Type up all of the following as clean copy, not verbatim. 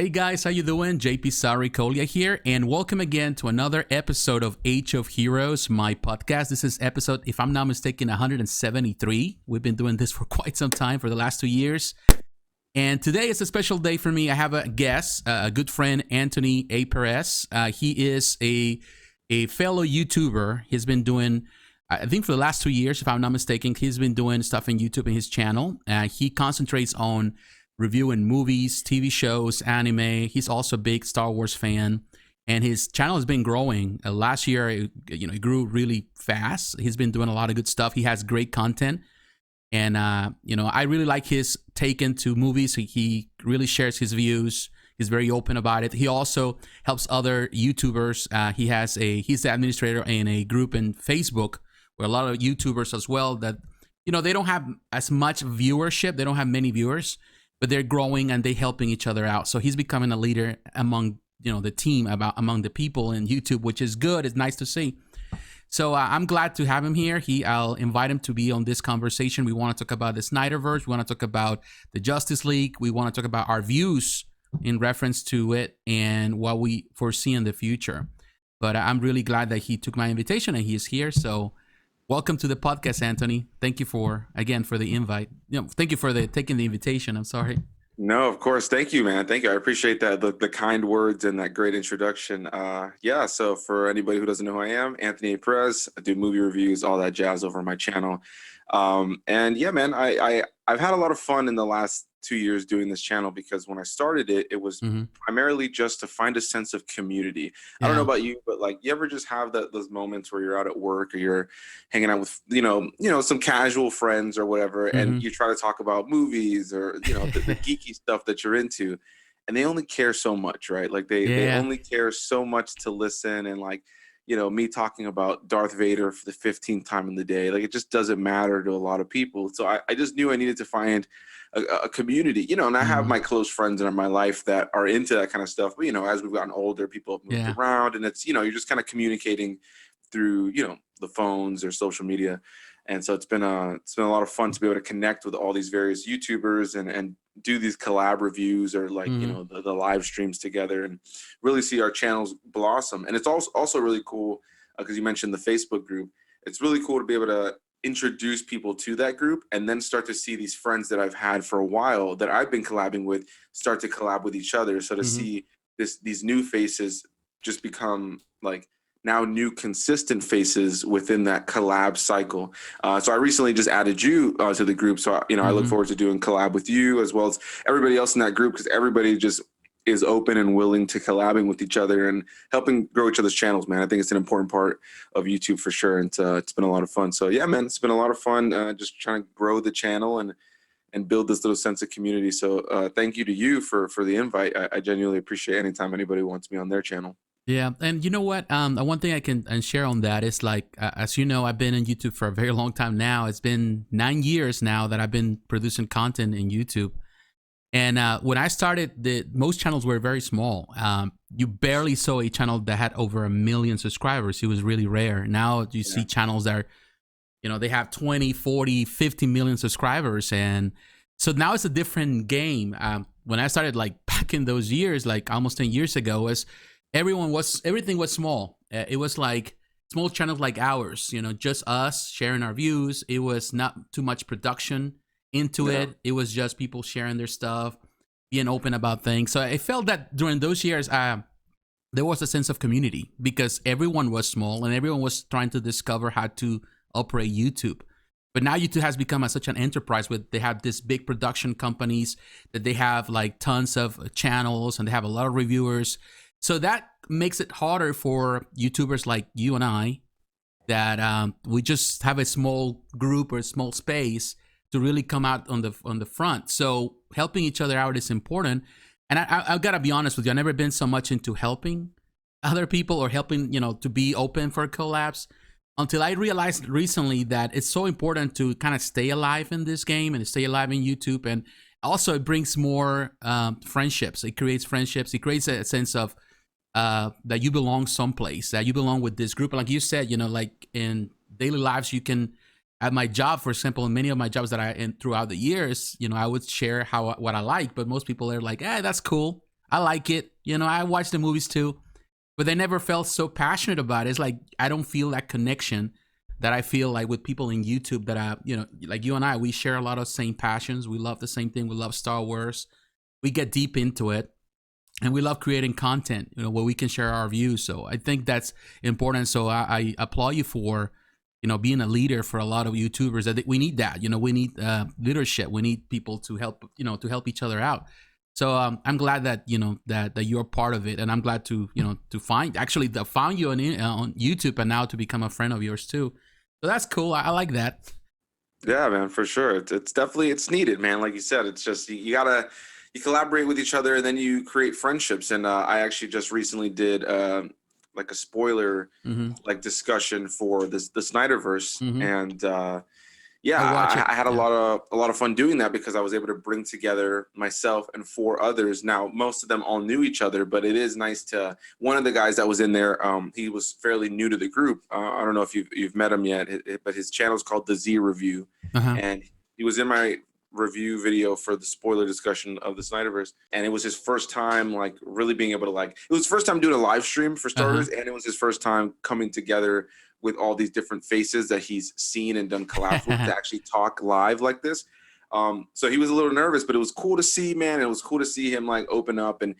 Hey guys, how you doing? JP Sarricolea here, and welcome again to another episode of Age of Heroes, my podcast. This is episode, if I'm not mistaken, 173. We've been doing this for quite some time, for the last 2 years. And today is a special day for me. I have a guest, a good friend, Anthony A. Perez. He is a fellow YouTuber. He's been doing, I think for the last 2 years, if I'm not mistaken, he's been doing stuff in YouTube in his channel. He concentrates on reviewing movies, TV shows, anime. He's also a big Star Wars fan, and his channel has been growing. Last year, it grew really fast. He's been doing a lot of good stuff. He has great content, and I really like his take into movies. He really shares his views. He's very open about it. He also helps other YouTubers. He's the administrator in a group in Facebook where a lot of YouTubers as well that they don't have as much viewership. They don't have many viewers, but they're growing and they're helping each other out. So he's becoming a leader among the team, among the people in YouTube, which is good. It's nice to see. So I'm glad to have him here. I'll invite him to be on this conversation. We want to talk about the Snyderverse. We want to talk about the Justice League. We want to talk about our views in reference to it and what we foresee in the future. But I'm really glad that he took my invitation and he's here. So welcome to the podcast, Anthony. Thank you for the invite. Thank you for taking the invitation. I'm sorry. No, of course. Thank you, man. Thank you. I appreciate that, the kind words and that great introduction. So for anybody who doesn't know who I am, Anthony Perez. I do movie reviews, all that jazz over my channel. Man, I've had a lot of fun in the last 2 years doing this channel because when I started it, it was primarily just to find a sense of community. Yeah. I don't know about you, but you ever just have those moments where you're out at work or you're hanging out with, some casual friends or whatever, and you try to talk about movies or, the geeky stuff that you're into, and they only care so much, right? They only care so much to listen, and me talking about Darth Vader for the 15th time in the day, it just doesn't matter to a lot of people. So I just knew I needed to find a community, and I have my close friends in my life that are into that kind of stuff. But, as we've gotten older, people have moved around, and it's, you're just kind of communicating through, the phones or social media. And so it's been a lot of fun to be able to connect with all these various YouTubers and do these collab reviews or the live streams together and really see our channels blossom. And it's also really cool because you mentioned the Facebook group. It's really cool to be able to introduce people to that group and then start to see these friends that I've had for a while that I've been collabing with start to collab with each other. So to see these new faces just become now new consistent faces within that collab cycle. So I recently just added you to the group. So, I look forward to doing collab with you as well as everybody else in that group, because everybody just is open and willing to collabing with each other and helping grow each other's channels, man. I think it's an important part of YouTube for sure. And it's been a lot of fun. So yeah, man, it's been a lot of fun just trying to grow the channel and build this little sense of community. So thank you to you for the invite. I genuinely appreciate anytime anybody wants me on their channel. Yeah, and you know what? One thing I can share on that is as you know, I've been in YouTube for a very long time now. It's been 9 years now that I've been producing content in YouTube. And when I started, most channels were very small. You barely saw a channel that had over 1 million subscribers. It was really rare. Now you see channels that are, they have 20, 40, 50 million subscribers. And so now it's a different game. When I started back in those years, almost 10 years ago, everything was small. It was small channels like ours, just us sharing our views. It was not too much production into it. It was just people sharing their stuff, being open about things. So I felt that during those years, there was a sense of community because everyone was small and everyone was trying to discover how to operate YouTube. But now YouTube has become such an enterprise they have these big production companies that they have tons of channels and they have a lot of reviewers. So that makes it harder for YouTubers like you and I that we just have a small group or a small space to really come out on the front. So helping each other out is important. And I've got to be honest with you, I've never been so much into helping other people or helping, to be open for collabs until I realized recently that it's so important to kind of stay alive in this game and stay alive in YouTube. And also it brings more friendships. It creates friendships. It creates a sense of that you belong someplace, that you belong with this group. And like you said, in daily lives, you can, at my job, for example, in many of my jobs that I in throughout the years, I would share what I like, but most people are like, that's cool. I like it. You know, I watch the movies too, but they never felt so passionate about it. It's like I don't feel that connection that I feel like with people in YouTube that I, you know, like you and I, we share a lot of same passions. We love the same thing. We love Star Wars. We get deep into it, and we love creating content, you know, where we can share our views. So I think that's important. So I applaud you for, you know, being a leader for a lot of YouTubers. I think we need that. You know, we need leadership. We need people to help, you know, to help each other out. So I'm glad that, you know, that you're part of it, and I'm glad to, you know, to find you on YouTube, and now to become a friend of yours too. So that's cool. I like that. Yeah, man, for sure. It's definitely, it's needed, man. Like you said, it's just you gotta, you collaborate with each other, and then you create friendships. And I actually just recently did like a spoiler Mm-hmm. like discussion for the Snyderverse, Mm-hmm. and yeah, I watch it. I had Yeah. a lot of fun doing that, because I was able to bring together myself and four others. Now, most of them all knew each other, but it is nice to, one of the guys that was in there, he was fairly new to the group. I don't know if you've met him yet, but his channel is called The Z Review, Uh-huh. and he was in my review video for the spoiler discussion of the Snyderverse, and it was his first time like really being able to, like, it was his first time doing a live stream for starters, and it was his first time coming together with all these different faces that he's seen and done collabs with to actually talk live like this. So he was a little nervous, but it was cool to see, man. It was cool to see him like open up and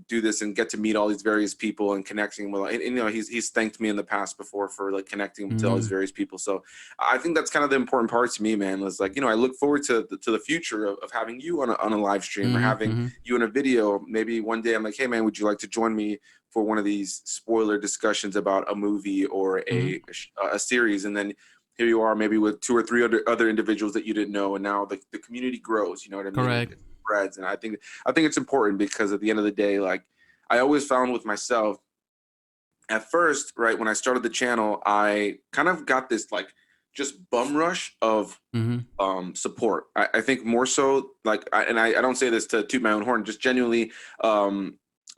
do this and get to meet all these various people and connecting with, and you know, he's thanked me in the past before for like connecting to all these various people. So I think that's kind of the important part to me, man, was like, you know, I look forward to the future of having you on a live stream, or having you in a video. Maybe one day I'm like, hey man, would you like to join me for one of these spoiler discussions about a movie or a series? And then here you are, maybe with 2 or 3 other individuals that you didn't know, and now the community grows. You know what I mean? Correct. It spreads, and I think it's important, because at the end of the day, like, I always found with myself, at first, right, when I started the channel, I kind of got this like just bum rush of support. I think more so, like, I don't say this to toot my own horn, just genuinely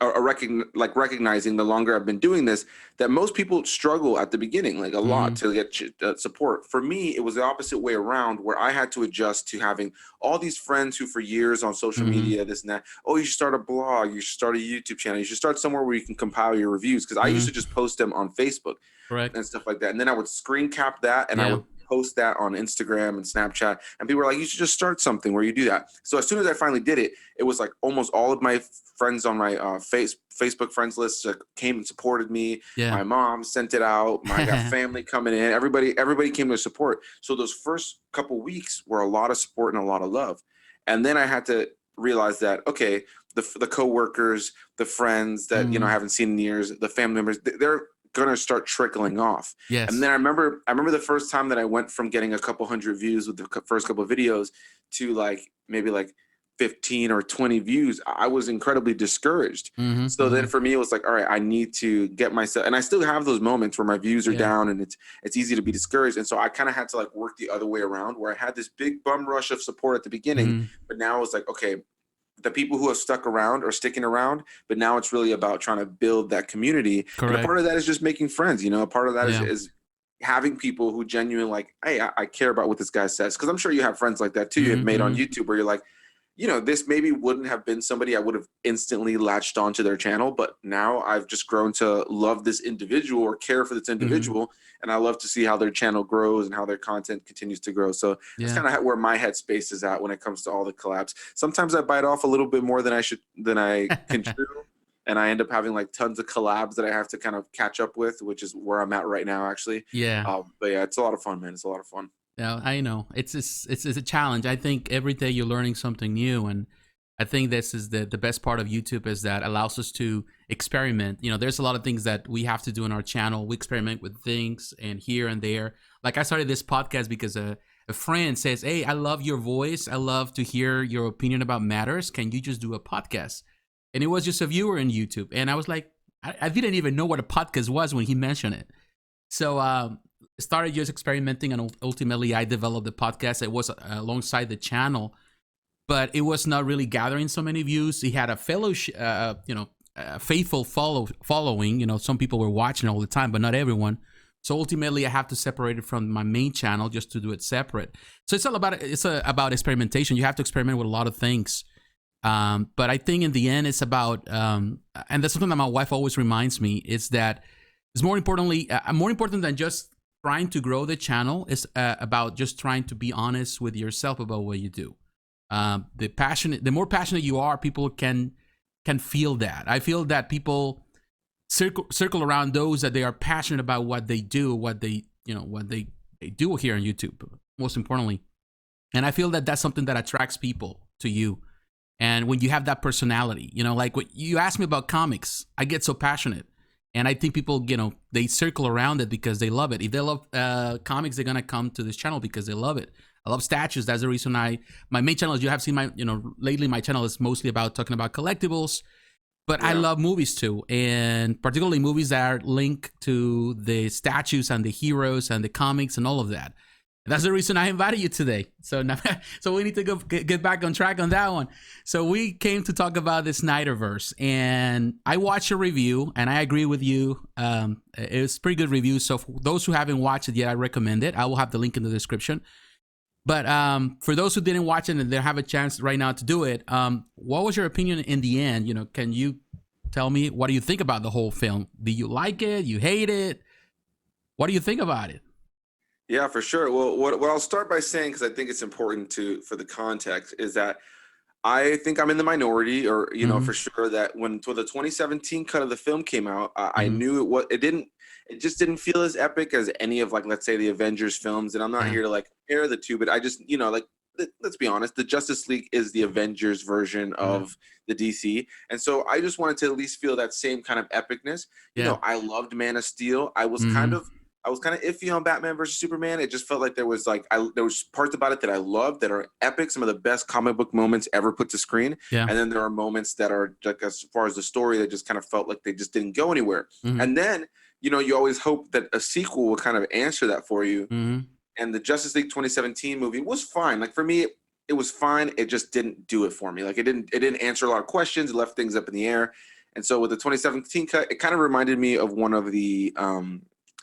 recognizing the longer I've been doing this, that most people struggle at the beginning, like a lot, to get support. For me, it was the opposite way around, where I had to adjust to having all these friends who for years on social media, this and that, oh, you should start a blog, you should start a YouTube channel, you should start somewhere where you can compile your reviews. Because I used to just post them on Facebook and stuff like that. And then I would screen cap that, and I would post that on Instagram and Snapchat, and people were like, you should just start something where you do that. So as soon as I finally did it, it was like almost all of my friends on my Facebook friends list came and supported me. My mom sent it out. I got family coming in. Everybody came to support. So those first couple weeks were a lot of support and a lot of love. And then I had to realize that, okay, the coworkers, the friends that you know I haven't seen in years, the family members, they're gonna start trickling off. And then I remember the first time that I went from getting a couple hundred views with the first couple of videos to like maybe like 15 or 20 views. I was incredibly discouraged. So then for me, it was like, all right, I need to get myself, and I still have those moments where my views are down and it's easy to be discouraged. And so I kind of had to like work the other way around, where I had this big bum rush of support at the beginning, but now it was like, okay, the people who have stuck around are sticking around, but now it's really about trying to build that community. And a part of that is just making friends, you know, a part of that is having people who genuinely like, hey, I care about what this guy says. Cause I'm sure you have friends like that too. You have made on YouTube where you're like, you know, this maybe wouldn't have been somebody I would have instantly latched onto their channel, but now I've just grown to love this individual or care for this individual. And I love to see how their channel grows and how their content continues to grow. So that's kind of where my headspace is at when it comes to all the collabs. Sometimes I bite off a little bit more than I can chew. And I end up having like tons of collabs that I have to kind of catch up with, which is where I'm at right now, actually. But yeah, it's a lot of fun, man. It's a lot of fun. Yeah, I know. It's a challenge. I think every day you're learning something new, and I think this is the best part of YouTube, is that allows us to experiment. You know, there's a lot of things that we have to do in our channel. We experiment with things and here and there. Like I started this podcast because a friend says, hey, I love your voice. I love to hear your opinion about matters. Can you just do a podcast? And it was just a viewer in YouTube. And I was like, I didn't even know what a podcast was when he mentioned it. So started just experimenting, and ultimately I developed the podcast. It was alongside the channel, but it was not really gathering so many views. He had a faithful following. You know, some people were watching all the time, but not everyone. So ultimately, I have to separate it from my main channel just to do it separate. So it's all about about experimentation. You have to experiment with a lot of things But I think in the end, it's about, and that's something that my wife always reminds me, is that it's more important than just trying to grow the channel. It's about just trying to be honest with yourself about what you do. The more passionate you are, people can feel that. I feel that people circle around those that they are passionate about what they do, what they do here on YouTube, most importantly. And I feel that that's something that attracts people to you. And when you have that personality, like what you asked me about comics, I get so passionate. And I think people, they circle around it because they love it. If they love comics, they're going to come to this channel because they love it. I love statues. That's the reason my main channel, as you have seen lately my channel is mostly about talking about collectibles. But I love movies too. And particularly movies that are linked to the statues and the heroes and the comics and all of that. That's the reason I invited you today. So now, so we need to get back on track on that one. So we came to talk about the Snyderverse, and I watched a review, and I agree with you. It was a pretty good review. So for those who haven't watched it yet, I recommend it. I will have the link in the description. But for those who didn't watch it and they have a chance right now to do it, what was your opinion in the end? Can you tell me, what do you think about the whole film? Do you like it? You hate it? What do you think about it? Yeah, for sure. Well, what I'll start by saying, because I think it's important for the context, is that I think I'm in the minority, or for sure, that when the 2017 cut of the film came out, I knew it just didn't feel as epic as any of, like, let's say, the Avengers films. And I'm not here to like compare the two, but I just let's be honest, the Justice League is the Avengers version of the DC, and so I just wanted to at least feel that same kind of epicness. I loved Man of Steel. I was kind of iffy on Batman versus Superman. It just felt like there was parts about it that I loved that are epic, some of the best comic book moments ever put to screen. Yeah. And then there are moments that are, like, as far as the story, that just kind of felt like they just didn't go anywhere. And then, you always hope that a sequel will kind of answer that for you. And the Justice League 2017 movie was fine. Like, for me, it was fine. It just didn't do it for me. Like, it didn't answer a lot of questions. It left things up in the air. And so with the 2017 cut, it kind of reminded me of one of the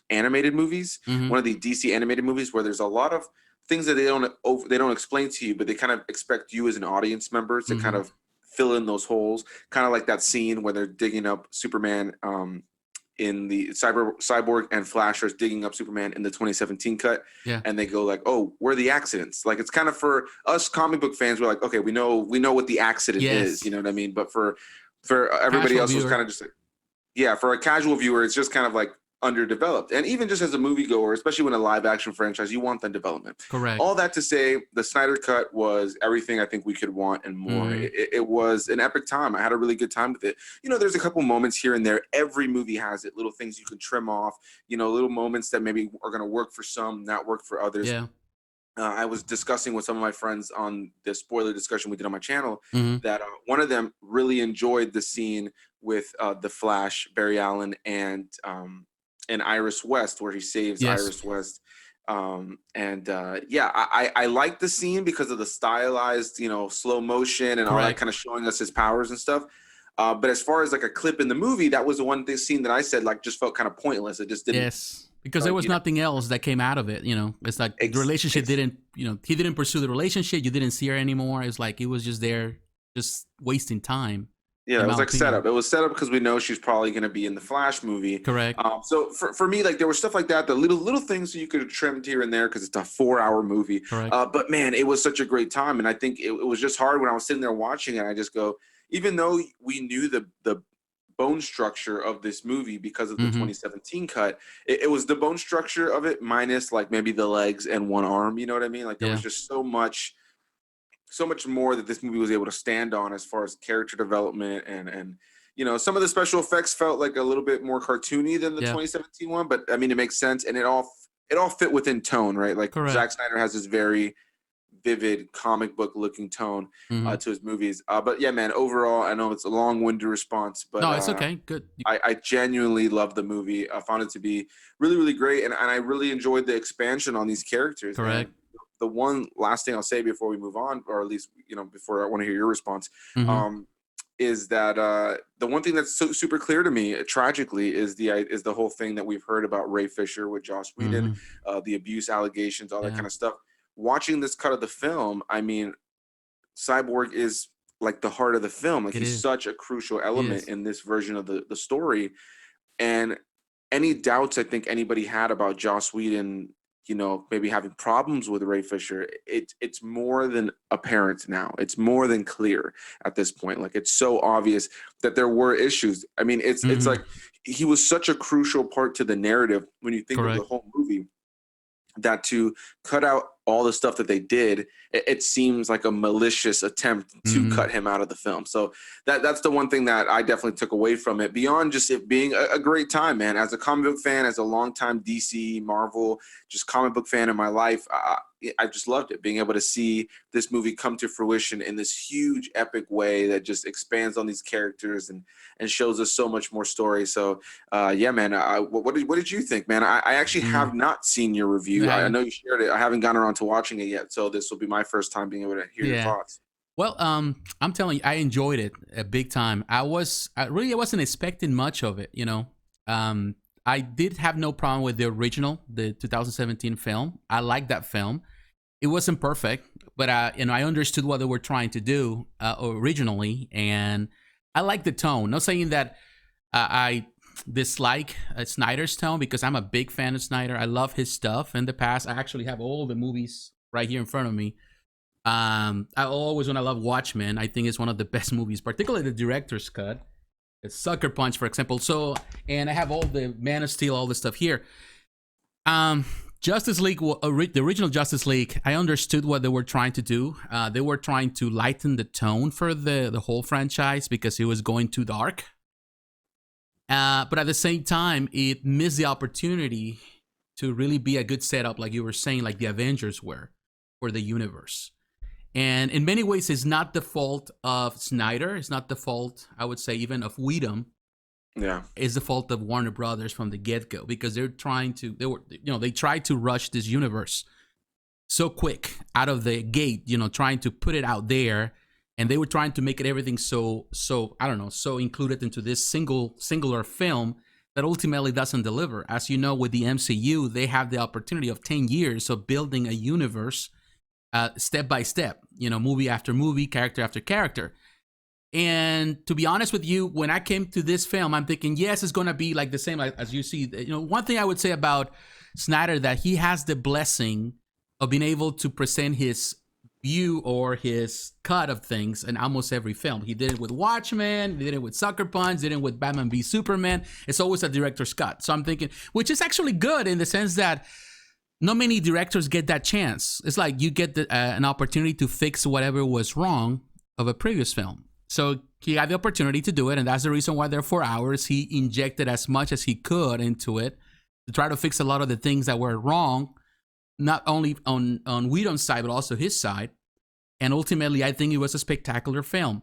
animated movies, one of the DC animated movies, where there's a lot of things that they don't explain to you, but they kind of expect you as an audience member to kind of fill in those holes. Kind of like that scene where they're digging up Superman in the Cyborg and Flash are digging up Superman in the 2017 cut. Yeah. And they go like, oh, where are the accidents? Like, it's kind of, for us comic book fans, we're like, okay, we know what the accident is, you know what I mean? But for everybody casual else, it was kind of just like, for a casual viewer, it's just kind of like underdeveloped. And even just as a moviegoer, especially when a live action franchise, you want that development. Correct. All that to say, the Snyder Cut was everything I think we could want and more. It was an epic time. I had a really good time with it. There's a couple moments here and there. Every movie has it. Little things you can trim off. Little moments that maybe are going to work for some, not work for others. Yeah. I was discussing with some of my friends on the spoiler discussion we did on my channel that one of them really enjoyed the scene with the Flash, Barry Allen, and Iris West, where he saves Iris West. I like the scene because of the stylized, slow motion and all that, kind of showing us his powers and stuff. But as far as like a clip in the movie, that was the one scene that I said like just felt kind of pointless. It just didn't. Yes, because there was nothing else that came out of it. It's like the relationship didn't. He didn't pursue the relationship. You didn't see her anymore. It's like it was just there, just wasting time. Yeah, it was like setup. It was set up because we know she's probably going to be in the Flash movie. Correct. So for me, like, there was stuff like that, the little things you could have trimmed here and there because it's a 4-hour movie. Correct. But man, it was such a great time, and I think it was just hard when I was sitting there watching it. I just go, even though we knew the bone structure of this movie because of the 2017 cut, it was the bone structure of it minus like maybe the legs and one arm. You know what I mean? Like, there was just so much more that this movie was able to stand on as far as character development and some of the special effects felt like a little bit more cartoony than the 2017 one, but I mean, it makes sense, and it all fit within tone, right? Like, Zack Snyder has this very vivid comic book looking tone to his movies. But yeah, man, overall, I know it's a long-winded response, but no, it's okay. Good. I genuinely loved the movie. I found it to be really, really great, and I really enjoyed the expansion on these characters. Correct. The one last thing I'll say before we move on, or at least, before I want to hear your response, is that the one thing that's so super clear to me, tragically, is the whole thing that we've heard about Ray Fisher with Joss Whedon, the abuse allegations, all that kind of stuff. Watching this cut of the film, I mean, Cyborg is like the heart of the film. Like It he's is. such a crucial It element is. in this version of the story. And any doubts I think anybody had about Joss Whedon, you know, maybe having problems with Ray Fisher, it's more than apparent now. It's more than clear at this point. Like it's so obvious that there were issues. I mean, it's Hmm. like he was such a crucial part to the narrative when you think of the Correct. whole movie, that to cut out all the stuff that they did, it seems like a malicious attempt to Hmm. cut him out of the film. So that's the one thing that I definitely took away from it, beyond just it being a great time, man. As a comic book fan, as a longtime DC, Marvel, just comic book fan in my life, I just loved it. Being able to see this movie come to fruition in this huge, epic way that just expands on these characters and shows us so much more story. So yeah, man. What did you think, man? I actually have Mm. not seen your You review. I haven't? know you shared it. I haven't gotten around to watching it yet, so this will be my first time being able to hear your Yeah. thoughts. Well, I'm telling you, I enjoyed it a big time. I wasn't expecting much of it, you know. Um, I did have no problem with the original, the 2017 film. I liked that film. It wasn't perfect, but you know, I understood what they were trying to do originally, and I like the tone. Not saying that I dislike Snyder's tone, because I'm a big fan of Snyder. I love his stuff. In the past, I actually have all the movies right here in front of me. I always, when I love Watchmen, I think it's one of the best movies, particularly the director's cut. It's Sucker Punch, for example. So, and I have all the Man of Steel, all the stuff here. Um, Justice League, the original Justice League, I understood what they were trying to do. They were trying to lighten the tone for the whole franchise because it was going too dark. But at the same time, it missed the opportunity to really be a good setup, like you were saying, like the Avengers were for the universe. And in many ways, it's not the fault of Snyder. It's not the fault, I would say, even of Whedon. Yeah, It's the fault of Warner Brothers from the get go, because they tried to rush this universe so quick out of the gate, you know, trying to put it out there, and they were trying to make it everything so I don't know, so included into this singular film that ultimately doesn't deliver. As you know, with the MCU, they have the opportunity of 10 years of building a universe step by step, you know, movie after movie, character after character. And to be honest with you, when I came to this film, I'm thinking, yes, it's going to be like the same as you see. You know, one thing I would say about Snyder, that he has the blessing of being able to present his view or his cut of things in almost every film. He did it with Watchmen, he did it with Sucker Punch, did it with Batman v Superman. It's always a director's cut. So I'm thinking, which is actually good in the sense that not many directors get that chance. It's like you get an opportunity to fix whatever was wrong of a previous film. So he had the opportunity to do it, and that's the reason why there are 4 hours. He injected as much as he could into it to try to fix a lot of the things that were wrong, not only on Whedon's side, but also his side. And ultimately, I think it was a spectacular film.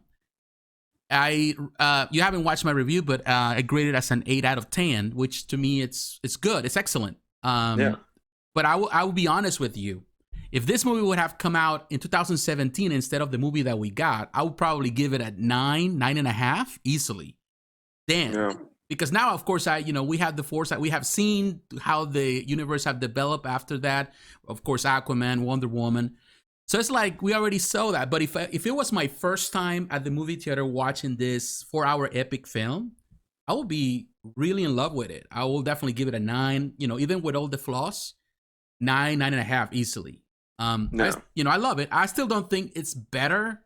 You haven't watched my review, but I graded it as an 8 out of 10, which to me it's good. It's excellent. yeah, But I will be honest with you. If this movie would have come out in 2017 instead of the movie that we got, I would probably give it a 9.5 easily. Then, yeah, because now, of course, we have the foresight. We have seen how the universe have developed after that. Of course, Aquaman, Wonder Woman. So it's like we already saw that. But if it was my first time at the movie theater watching this 4-hour epic film, I will be really in love with it. I will definitely give it a 9. You know, even with all the flaws, 9.5 easily. yeah, I love it. I still don't think it's better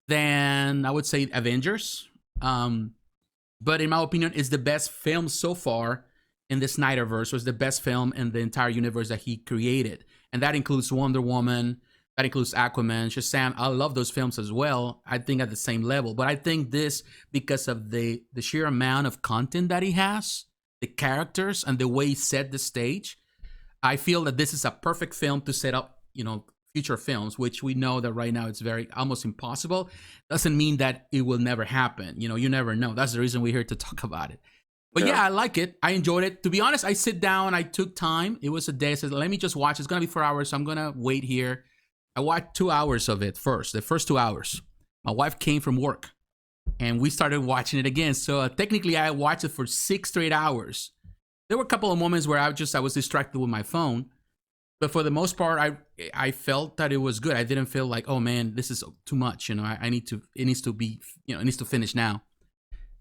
than, I would say, Avengers. But in my opinion, it's the best film so far in the Snyderverse. Was the best film in the entire universe that he created, and that includes Wonder Woman. That includes Aquaman, Shazam. I love those films as well. I think at the same level, but I think this, because of the sheer amount of content that he has, the characters, and the way he set the stage, I feel that this is a perfect film to set up, you know, future films, which we know that right now it's very almost impossible. Doesn't mean that it will never happen. You know, you never know. That's the reason we're here to talk about it. But yeah, yeah, I like it. I enjoyed it. To be honest, I sit down, I took time. It was a day. I said, let me just watch. It's going to be 4 hours, so I'm going to wait here. I watched 2 hours of it first, the first 2 hours. My wife came from work and we started watching it again. So technically, I watched it for 6 straight hours. There were a couple of moments where I was distracted with my phone, but for the most part, I felt that it was good. I didn't feel like, oh man, this is too much. You know, I need to. It needs to be. You know, it needs to finish now.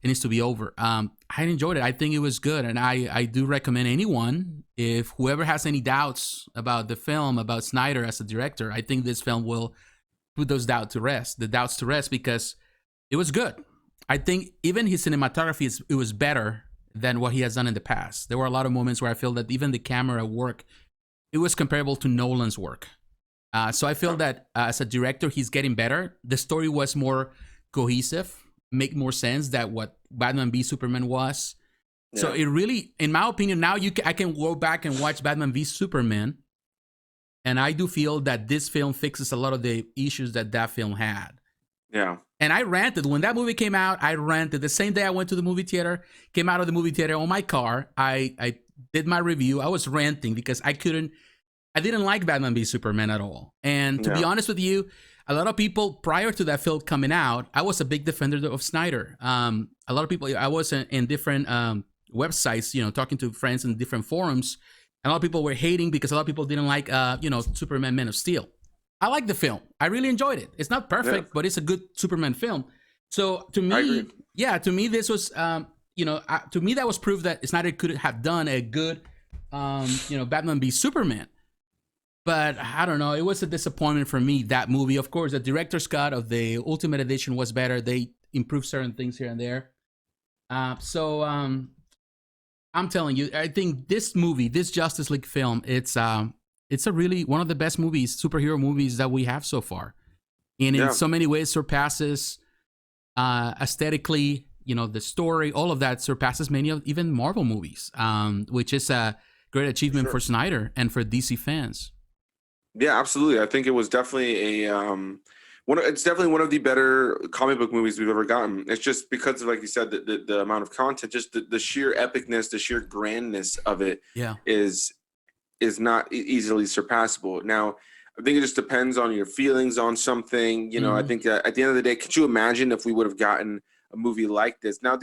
It needs to be over. I enjoyed it. I think it was good, and I do recommend anyone, if whoever has any doubts about the film, about Snyder as a director, I think this film will put those doubts to rest. The doubts to rest, because it was good. I think even his cinematography it was better than what he has done in the past. There were a lot of moments where I feel that even the camera work, it was comparable to Nolan's work. So I feel that as a director, he's getting better. The story was more cohesive, make more sense that what Batman v Superman was. Yeah. So it really, in my opinion, now I can go back and watch Batman v Superman, and I do feel that this film fixes a lot of the issues that film had. Yeah. And I ranted when that movie came out. I ranted the same day I went to the movie theater. Came out of the movie theater on my car. I did my review. I was ranting because I didn't like Batman v Superman at all. And to be honest with you, a lot of people prior to that film coming out, I was a big defender of Snyder. A lot of people, I was in different websites, you know, talking to friends in different forums. And a lot of people were hating because a lot of people didn't like, Superman Man of Steel. I like the film. I really enjoyed it. It's not perfect, but it's a good Superman film. So to me, this was, to me that was proof that Snyder could have done a good, Batman v Superman. But I don't know. It was a disappointment for me, that movie. Of course, the director's cut of the Ultimate Edition was better. They improved certain things here and there. I'm telling you, I think this movie, this Justice League film, it's a really one of the best movies, superhero movies that we have so far. And in so many ways surpasses aesthetically, the story, all of that surpasses many of even Marvel movies, which is a great achievement for Snyder and for DC fans. Yeah, absolutely. I think it was definitely it's definitely one of the better comic book movies we've ever gotten. It's just because of, like you said, the amount of content, just the sheer epicness, the sheer grandness of it is not easily surpassable. Now, I think it just depends on your feelings on something. I think that at the end of the day, could you imagine if we would have gotten a movie like this? Now,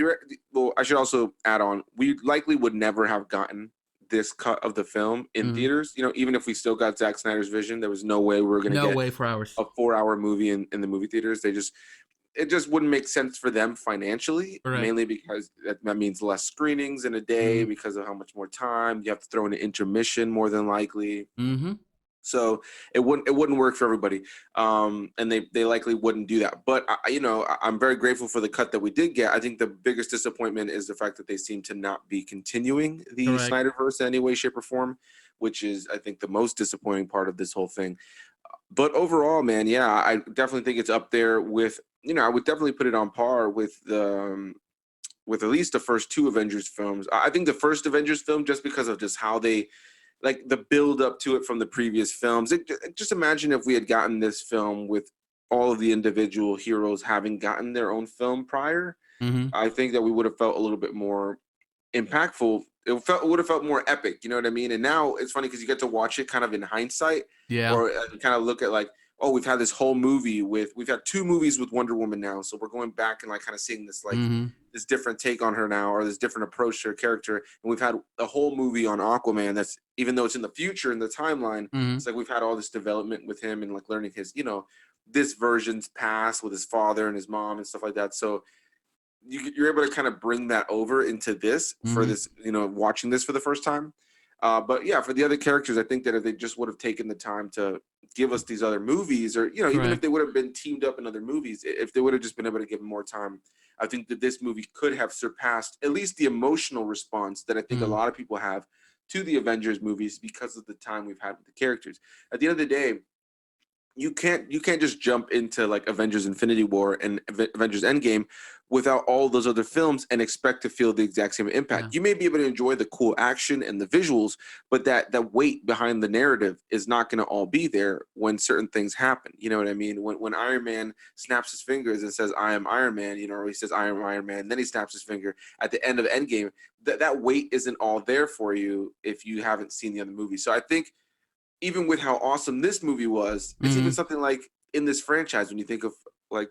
I should also add on, we likely would never have gotten this cut of the film in theaters. Even if we still got Zack Snyder's vision, there was no way we were going to get a 4-hour movie in the movie theaters. It just wouldn't make sense for them financially, mainly because that means less screenings in a day because of how much more time you have to throw in an intermission, more than likely. So it wouldn't work for everybody, and they likely wouldn't do that. But I'm very grateful for the cut that we did get. I think the biggest disappointment is the fact that they seem to not be continuing the Snyderverse in any way, shape, or form, which is, I think, the most disappointing part of this whole thing. But overall, man, I definitely think it's up there with, I would definitely put it on par with with at least the first two Avengers films. I think the first Avengers film, just because of just how they, like the build up to it from the previous films. Just imagine if we had gotten this film with all of the individual heroes having gotten their own film prior. I think that we would have felt a little bit more impactful. It would have felt more epic, you know what I mean? And now it's funny because you get to watch it kind of in hindsight, or kind of look at like, oh, we've had this whole movie we've had 2 movies with Wonder Woman now, so we're going back and like kind of seeing this like this different take on her now, or this different approach to her character. And we've had a whole movie on Aquaman that's, even though it's in the future in the timeline, it's like we've had all this development with him and like learning his, this version's past with his father and his mom and stuff like that. So you're able to kind of bring that over into this for this, watching this for the first time. But yeah, for the other characters, I think that if they just would have taken the time to give us these other movies, or, even if they would have been teamed up in other movies, if they would have just been able to give them more time, I think that this movie could have surpassed at least the emotional response that I think a lot of people have to the Avengers movies because of the time we've had with the characters. At the end of the day, you can't just jump into like Avengers Infinity War and Avengers Endgame without all those other films and expect to feel the exact same impact. You may be able to enjoy the cool action and the visuals, but that weight behind the narrative is not going to all be there when certain things happen. You know what I mean? When Iron Man snaps his fingers and says, "I am Iron Man," or he says, "I am Iron Man," and then he snaps his finger at the end of Endgame, that weight isn't all there for you if you haven't seen the other movie. So I think, even with how awesome this movie was, it's even something like in this franchise, when you think of like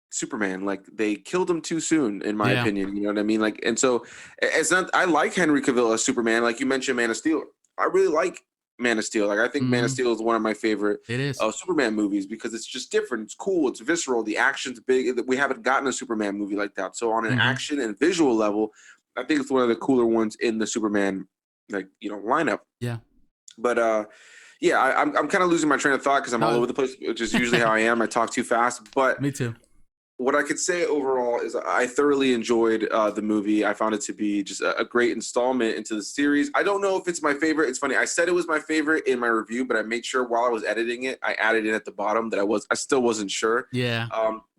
Superman, like they killed him too soon, in my opinion. You know what I mean? Like, and so it's not, I like Henry Cavill as Superman. Like you mentioned, Man of Steel. I really like Man of Steel. Like, I think Man of Steel is one of my favorite It is. Superman movies because it's just different. It's cool. It's visceral. The action's big. We haven't gotten a Superman movie like that. So on an action and visual level, I think it's one of the cooler ones in the Superman, like, lineup. Yeah. But yeah, I'm kind of losing my train of thought because I'm all over the place, which is usually how I am. I talk too fast. But Me too. What I could say overall is I thoroughly enjoyed the movie. I found it to be just a great installment into the series. I don't know if it's my favorite. It's funny. I said it was my favorite in my review, but I made sure while I was editing it, I added in at the bottom that I still wasn't sure. Yeah.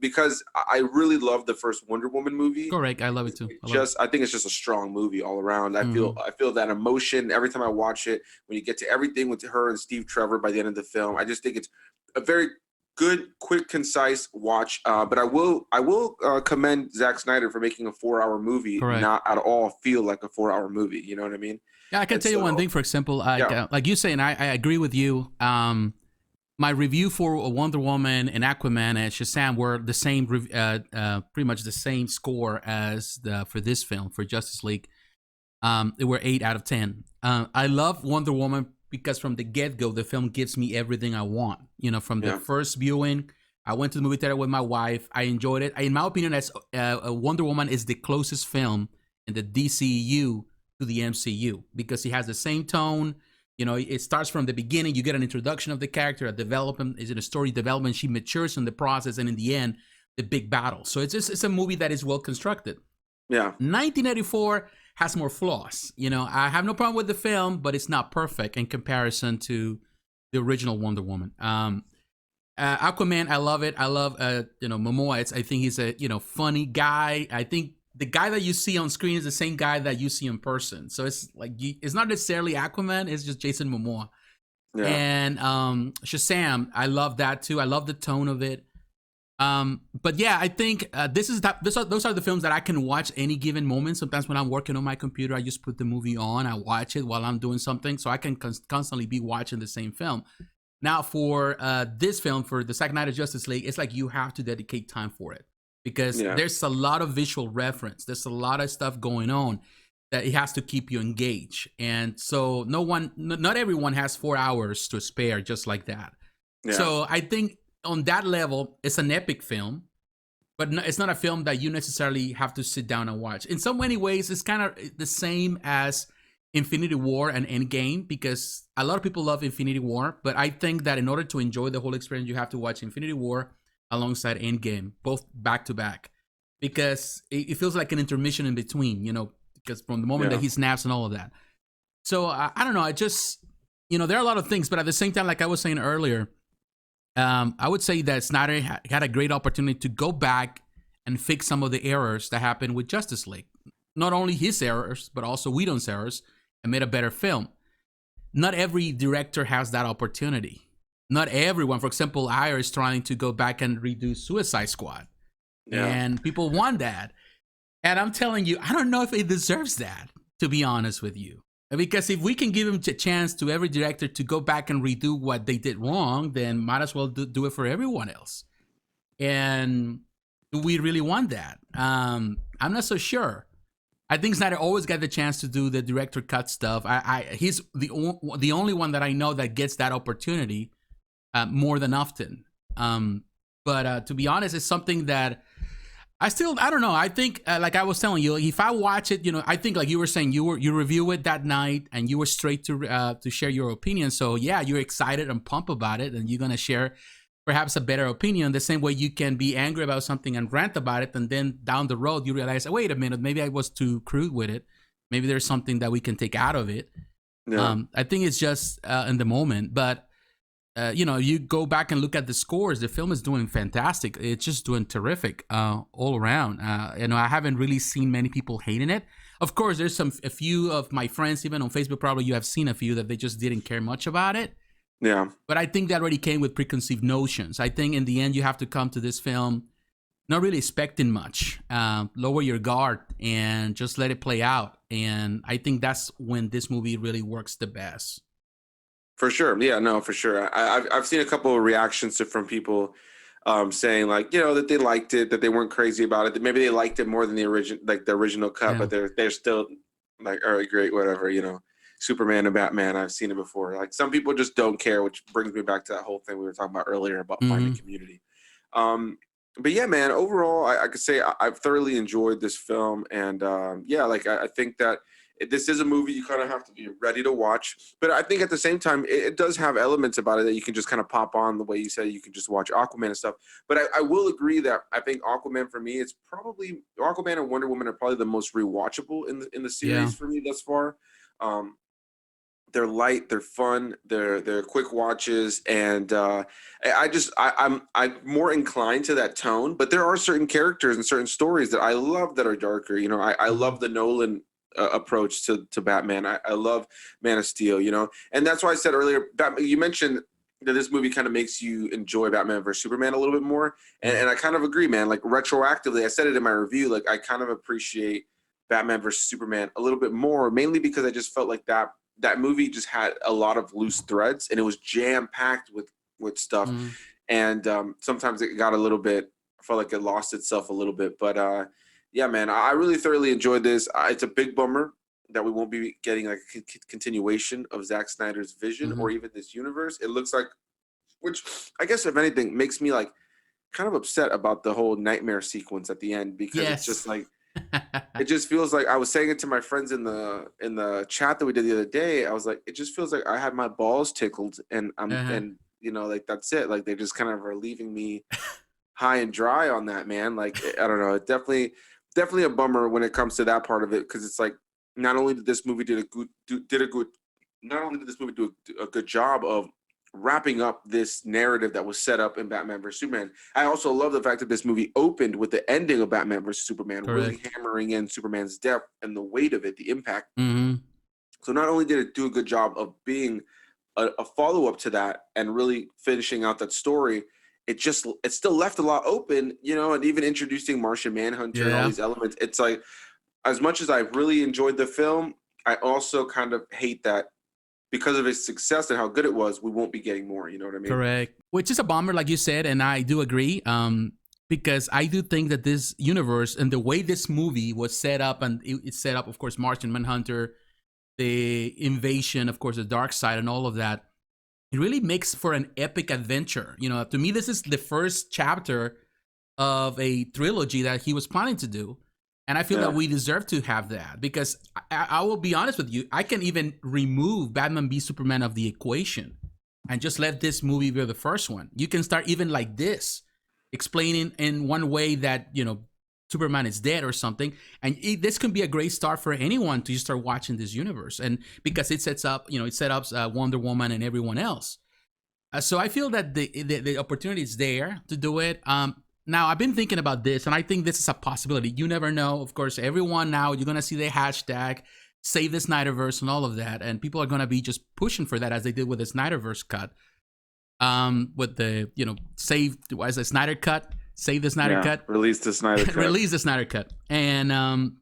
Because I really loved the first Wonder Woman movie. Correct. I love it too. I think it's just a strong movie all around. I feel that emotion every time I watch it. When you get to everything with her and Steve Trevor by the end of the film, I just think it's a very good, quick, concise watch. But I will commend Zack Snyder for making a 4-hour movie not at all feel like a 4-hour movie. You know what I mean? Yeah, I can tell you one thing. For example, like you say, and I agree with you. My review for Wonder Woman and Aquaman and Shazam were the same, pretty much the same score as for this film, for Justice League. They were 8 out of 10. I love Wonder Woman because from the get-go, the film gives me everything I want. From the first viewing, I went to the movie theater with my wife. I enjoyed it. In my opinion, Wonder Woman is the closest film in the DCEU to the MCU because it has the same tone. It starts from the beginning. You get an introduction of the character, a development, is it a story development? She matures in the process, and in the end, the big battle. So it's a movie that is well constructed. Yeah. 1984 has more flaws. I have no problem with the film, but it's not perfect in comparison to the original Wonder Woman. Aquaman, I love it. I love Momoa. I think he's a funny guy. I think the guy that you see on screen is the same guy that you see in person. So it's like it's not necessarily Aquaman. It's just Jason Momoa. Yeah. And Shazam, I love that too. I love the tone of it. But yeah, I think those are the films that I can watch any given moment. Sometimes when I'm working on my computer, I just put the movie on. I watch it while I'm doing something, so I can constantly be watching the same film. Now, for this film, for the Zack Snyder Justice League, it's like you have to dedicate time for it because there's a lot of visual reference. There's a lot of stuff going on that it has to keep you engaged. And so not everyone has 4 hours to spare just like that. Yeah. So I think on that level, it's an epic film, but it's not a film that you necessarily have to sit down and watch. In so many ways, it's kind of the same as Infinity War and Endgame, because a lot of people love Infinity War, but I think that in order to enjoy the whole experience, you have to watch Infinity War alongside Endgame, both back to back, because it feels like an intermission in between, because from the moment that he snaps and all of that. So I don't know. I just, there are a lot of things, but at the same time, like I was saying earlier, I would say that Snyder had a great opportunity to go back and fix some of the errors that happened with Justice League. Not only his errors, but also Whedon's errors, and made a better film. Not every director has that opportunity. Not everyone. For example, Ayer is trying to go back and redo Suicide Squad. Yeah. And people want that. And I'm telling you, I don't know if it deserves that, to be honest with you. Because if we can give him a chance to every director to go back and redo what they did wrong, then might as well do it for everyone else. And do we really want that? I'm not so sure. I think Snyder always got the chance to do the director cut stuff. He's the only one that I know that gets that opportunity more than often. But to be honest, it's something that I don't know. I think, like I was telling you, if I watch it, I think like you were saying, you review it that night and you were straight to share your opinion. So yeah, you're excited and pumped about it, and you're gonna share perhaps a better opinion. The same way you can be angry about something and rant about it, and then down the road you realize, wait a minute, maybe I was too crude with it. Maybe there's something that we can take out of it. Yeah. I think it's just in the moment, but. You go back and look at the scores. The film is doing fantastic. It's just doing terrific all around. I haven't really seen many people hating it. Of course, there's a few of my friends, even on Facebook, probably you have seen a few that they just didn't care much about it. Yeah. But I think that already came with preconceived notions. I think in the end, you have to come to this film not really expecting much. Lower your guard and just let it play out. And I think that's when this movie really works the best. For sure. Yeah, no, for sure. I've seen a couple of reactions from people saying like, that they liked it, that they weren't crazy about it, that maybe they liked it more than the original cut, but they're still like, all right, great, whatever, Superman and Batman. I've seen it before. Like some people just don't care, which brings me back to that whole thing we were talking about earlier about finding community. But yeah, man, overall, I could say I've thoroughly enjoyed this film. And yeah, like I think that this is a movie you kind of have to be ready to watch. But I think at the same time, it does have elements about it that you can just kind of pop on the way you said you can just watch Aquaman and stuff. But I will agree that I think Aquaman for me, it's probably Aquaman and Wonder Woman are probably the most rewatchable in the series for me thus far. They're light, they're fun, they're quick watches, and I'm more inclined to that tone. But there are certain characters and certain stories that I love that are darker. You know, I love the Nolan approach to Batman. I love Man of Steel. You know, and that's why I said earlier, you mentioned that this movie kind of makes you enjoy Batman versus Superman a little bit more, and I kind of agree, man. Like retroactively, I said it in my review. Like I kind of appreciate Batman versus Superman a little bit more, mainly because I just felt like that movie just had a lot of loose threads and it was jam packed with stuff. And sometimes it got a little bit, I felt like it lost itself a little bit. But yeah, man, I really thoroughly enjoyed this. It's a big bummer that we won't be getting like a continuation of Zack Snyder's vision or even this universe. It looks like, which I guess if anything makes me like kind of upset about the whole nightmare sequence at the end, because it's just like, it just feels like, I was saying it to my friends in the chat that we did the other day. I was like, it just feels like I had my balls tickled and and you know, like that's it. Like they just kind of are leaving me high and dry on that, man. Like I don't know, it definitely a bummer when it comes to that part of it, because it's like not only did this movie do a good job of wrapping up this narrative that was set up in Batman vs. Superman. I also love the fact that this movie opened with the ending of Batman vs. Superman, really hammering in Superman's depth and the weight of it, the impact. So not only did it do a good job of being a follow-up to that and really finishing out that story, it still left a lot open, you know, and even introducing Martian Manhunter and all these elements. It's like, as much as I really enjoyed the film, I also kind of hate that because of its success and how good it was, we won't be getting more. You know what I mean? Correct. Which is a bummer, like you said, and I do agree. Because I do think that this universe and the way this movie was set up, and it's set up, of course, Martian Manhunter, the invasion, of course, the dark side and all of that, it really makes for an epic adventure. You know, to me, this is the first chapter of a trilogy that he was planning to do. And I feel that we deserve to have that, because I will be honest with you, I can even remove Batman v Superman of the equation and just let this movie be the first one. You can start even like this, explaining in one way that, you know, Superman is dead or something. And this can be a great start for anyone to start watching this universe. And because it sets up, you know, it sets up Wonder Woman and everyone else. So I feel that the opportunity is there to do it. Now, I've been thinking about this, and I think this is a possibility. You never know. Of course, everyone now, you're going to see the hashtag, save the Snyderverse and all of that. And people are going to be just pushing for that, as they did with the Snyderverse cut. With the, you know, save, as a Snyder cut, save the Snyder cut. Release the Snyder cut. Release the Snyder cut. And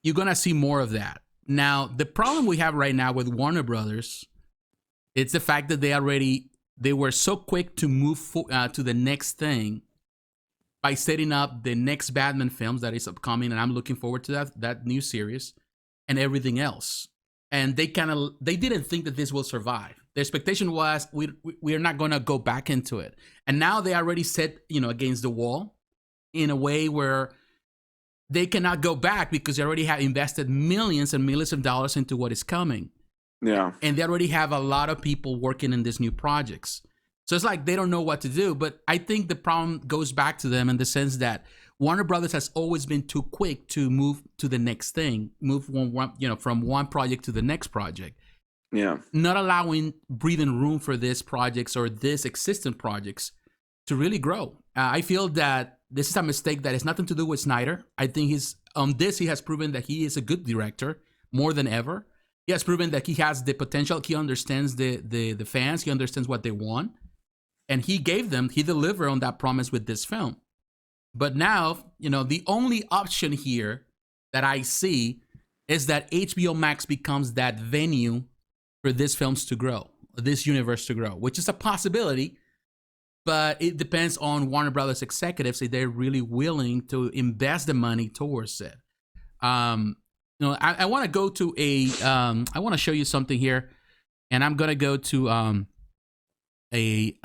you're going to see more of that. Now, the problem we have right now with Warner Brothers, it's the fact that they were so quick to move to the next thing by setting up the next Batman films that is upcoming, and I'm looking forward to that new series and everything else. And they didn't think that this will survive. The expectation was we are not going to go back into it. And now they already set, you know, against the wall in a way where they cannot go back, because they already have invested millions and millions of dollars into what is coming. Yeah. And they already have a lot of people working in these new projects. So it's like they don't know what to do. But I think the problem goes back to them in the sense that Warner Brothers has always been too quick to move to the next thing, from one project to the next project. Yeah. Not allowing breathing room for these projects or these existing projects to really grow. I feel that this is a mistake that has nothing to do with Snyder. I think he has proven that he is a good director more than ever. He has proven that he has the potential. He understands the fans. He understands what they want. And he delivered on that promise with this film. But now, you know, the only option here that I see is that HBO Max becomes that venue for these films to grow, this universe to grow, which is a possibility. But it depends on Warner Brothers executives if they're really willing to invest the money towards it. I want to go to I want to show you something here, and I'm gonna go to a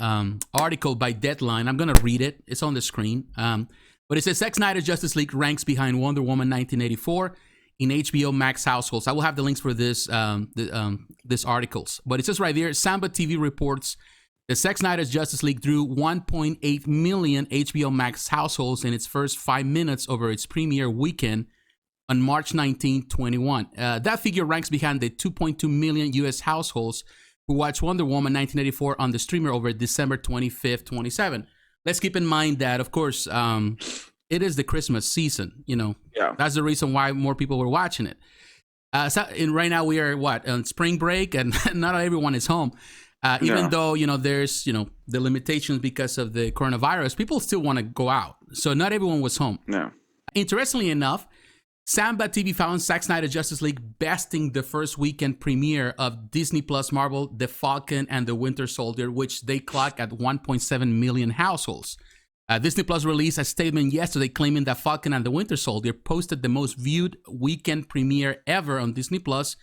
article by Deadline. I'm gonna read it. It's on the screen. But it says Zack Snyder's Justice League ranks behind Wonder Woman 1984 in HBO Max households. I will have the links for this this articles. But it says right there, Samba TV reports that Zack Snyder's Justice League drew 1.8 million HBO Max households in its first 5 minutes over its premiere weekend on March 19, 21. That figure ranks behind the 2.2 million U.S. households who watched Wonder Woman 1984 on the streamer over December 25th, 27. Let's keep in mind that, of course, it is the Christmas season. Yeah. That's the reason why more people were watching it. And right now we are on spring break, and not everyone is home. Even though there's the limitations because of the coronavirus, people still want to go out. So not everyone was home. No. Interestingly enough, Samba TV found Zack Snyder Justice League besting the first weekend premiere of Disney Plus Marvel The Falcon and the Winter Soldier, which they clocked at 1.7 million households. Disney Plus released a statement yesterday claiming that Falcon and the Winter Soldier posted the most viewed weekend premiere ever on Disney Plus,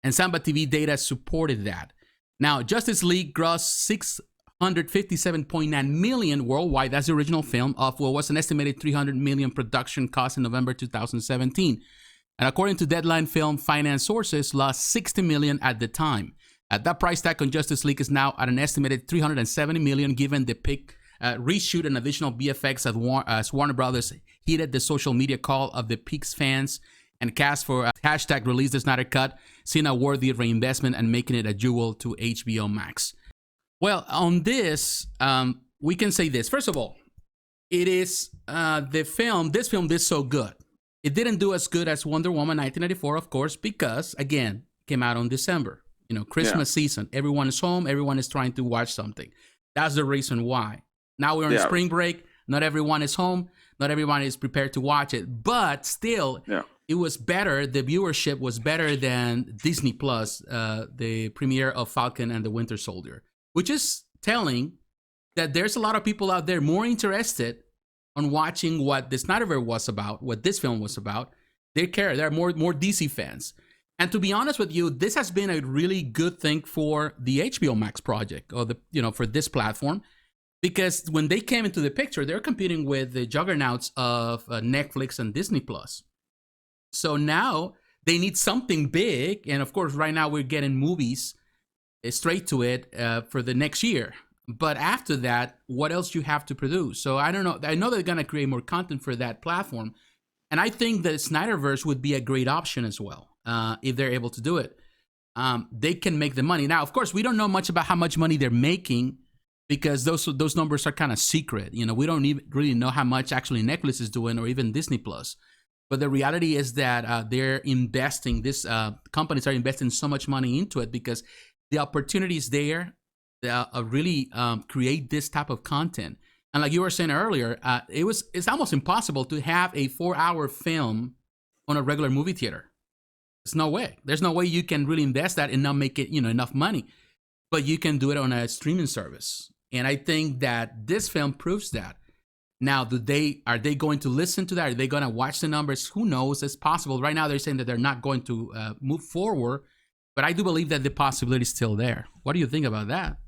and Samba TV data supported that. Now, Justice League grossed $657.9 million worldwide. That's the original film of what was an estimated $300 million production cost in November 2017. And according to Deadline Film Finance sources, lost $60 million at the time. That price tag on Justice League is now at an estimated $370 million, given the pick reshoot and additional VFX as Warner Brothers heeded the social media call of the Peaks fans and cast for hashtag release the Snyder Cut, seeing a worthy reinvestment and making it a jewel to HBO Max. Well, on this, we can say this. First of all, it is this film did so good. It didn't do as good as Wonder Woman 1984, of course, because, again, came out on December. Christmas season. Everyone is home. Everyone is trying to watch something. That's the reason why. Now we're on spring break. Not everyone is home. Not everyone is prepared to watch it. But still, it was better. The viewership was better than Disney Plus, the premiere of Falcon and the Winter Soldier, which is telling that there's a lot of people out there more interested on watching what the Snyderverse was about, what this film was about. They care. There are more DC fans. And to be honest with you, this has been a really good thing for the HBO Max project, or for this platform, because when they came into the picture, they're competing with the juggernauts of Netflix and Disney Plus. So now they need something big, and of course, right now we're getting movies straight to it for the next year. But after that, what else you have to produce? So I don't know. I know they're gonna create more content for that platform, and I think that Snyderverse would be a great option as well if they're able to do it. They can make the money. Now, of course, we don't know much about how much money they're making, because those numbers are kind of secret. We don't even really know how much actually Netflix is doing, or even Disney Plus. But the reality is that they're investing. Companies are investing so much money into it because the opportunities there really create this type of content. And like you were saying earlier, it's almost impossible to have a 4-hour film on a regular movie theater. There's no way. There's no way you can really invest that and not make it enough money. But you can do it on a streaming service. And I think that this film proves that. Now, are they going to listen to that? Are they going to watch the numbers? Who knows? It's possible. Right now, they're saying that they're not going to move forward. But I do believe that the possibility is still there. What do you think about that?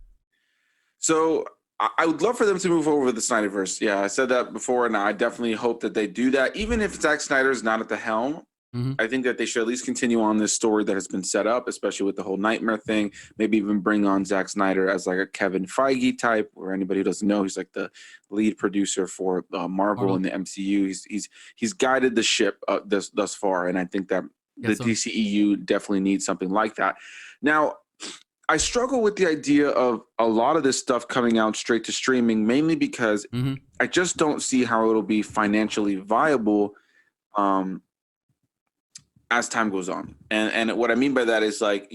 So I would love for them to move over with the Snyderverse. Yeah, I said that before, and I definitely hope that they do that. Even if Zack Snyder's not at the helm, I think that they should at least continue on this story that has been set up, especially with the whole nightmare thing. Maybe even bring on Zack Snyder as like a Kevin Feige type, or anybody who doesn't know, he's like the lead producer for Marvel in the MCU. He's guided the ship thus far, and I think that the DCEU definitely needs something like that. Now, I struggle with the idea of a lot of this stuff coming out straight to streaming, mainly because I just don't see how it'll be financially viable as time goes on. And what I mean by that is, like,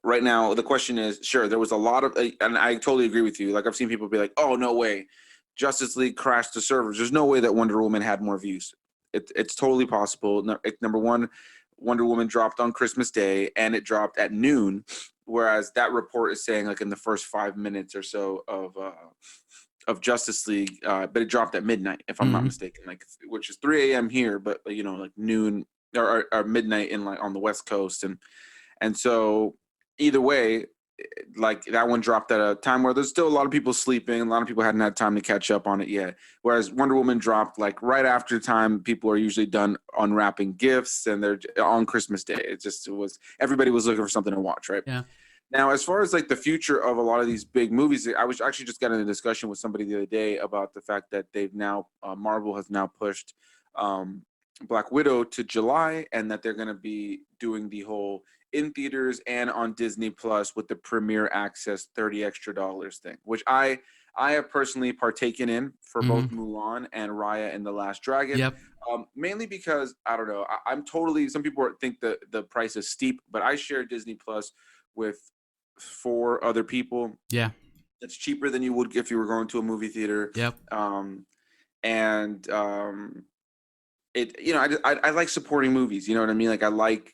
right now the question is, sure, there was a lot of, and I totally agree with you. Like, I've seen people be like, oh, no way, Justice League crashed the servers. There's no way that Wonder Woman had more views. It's totally possible. Number one, Wonder Woman dropped on Christmas Day and it dropped at noon. Whereas that report is saying like in the first 5 minutes or so of Justice League, but it dropped at midnight, if I'm not mistaken, like, which is 3 a.m. here, but like noon or midnight in like on the West Coast, and so either way, like that one dropped at a time where there's still a lot of people sleeping. A lot of people hadn't had time to catch up on it yet. Whereas Wonder Woman dropped like right after the time people are usually done unwrapping gifts, and they're on Christmas Day. It was everybody was looking for something to watch, right? Yeah. Now, as far as like the future of a lot of these big movies, I was actually just getting a discussion with somebody the other day about the fact that they've now Marvel has now pushed Black Widow to July, and that they're going to be doing the whole in theaters and on Disney Plus with the premiere access $30 extra thing, which I have personally partaken in for both Mulan and Raya and the Last Dragon. Yep. Mainly because I don't know, I'm totally. Some people think the price is steep, but I share Disney Plus with 4 other people. Yeah. It's cheaper than you would if you were going to a movie theater. Yep. It, you know, I like supporting movies. You know what I mean? Like I like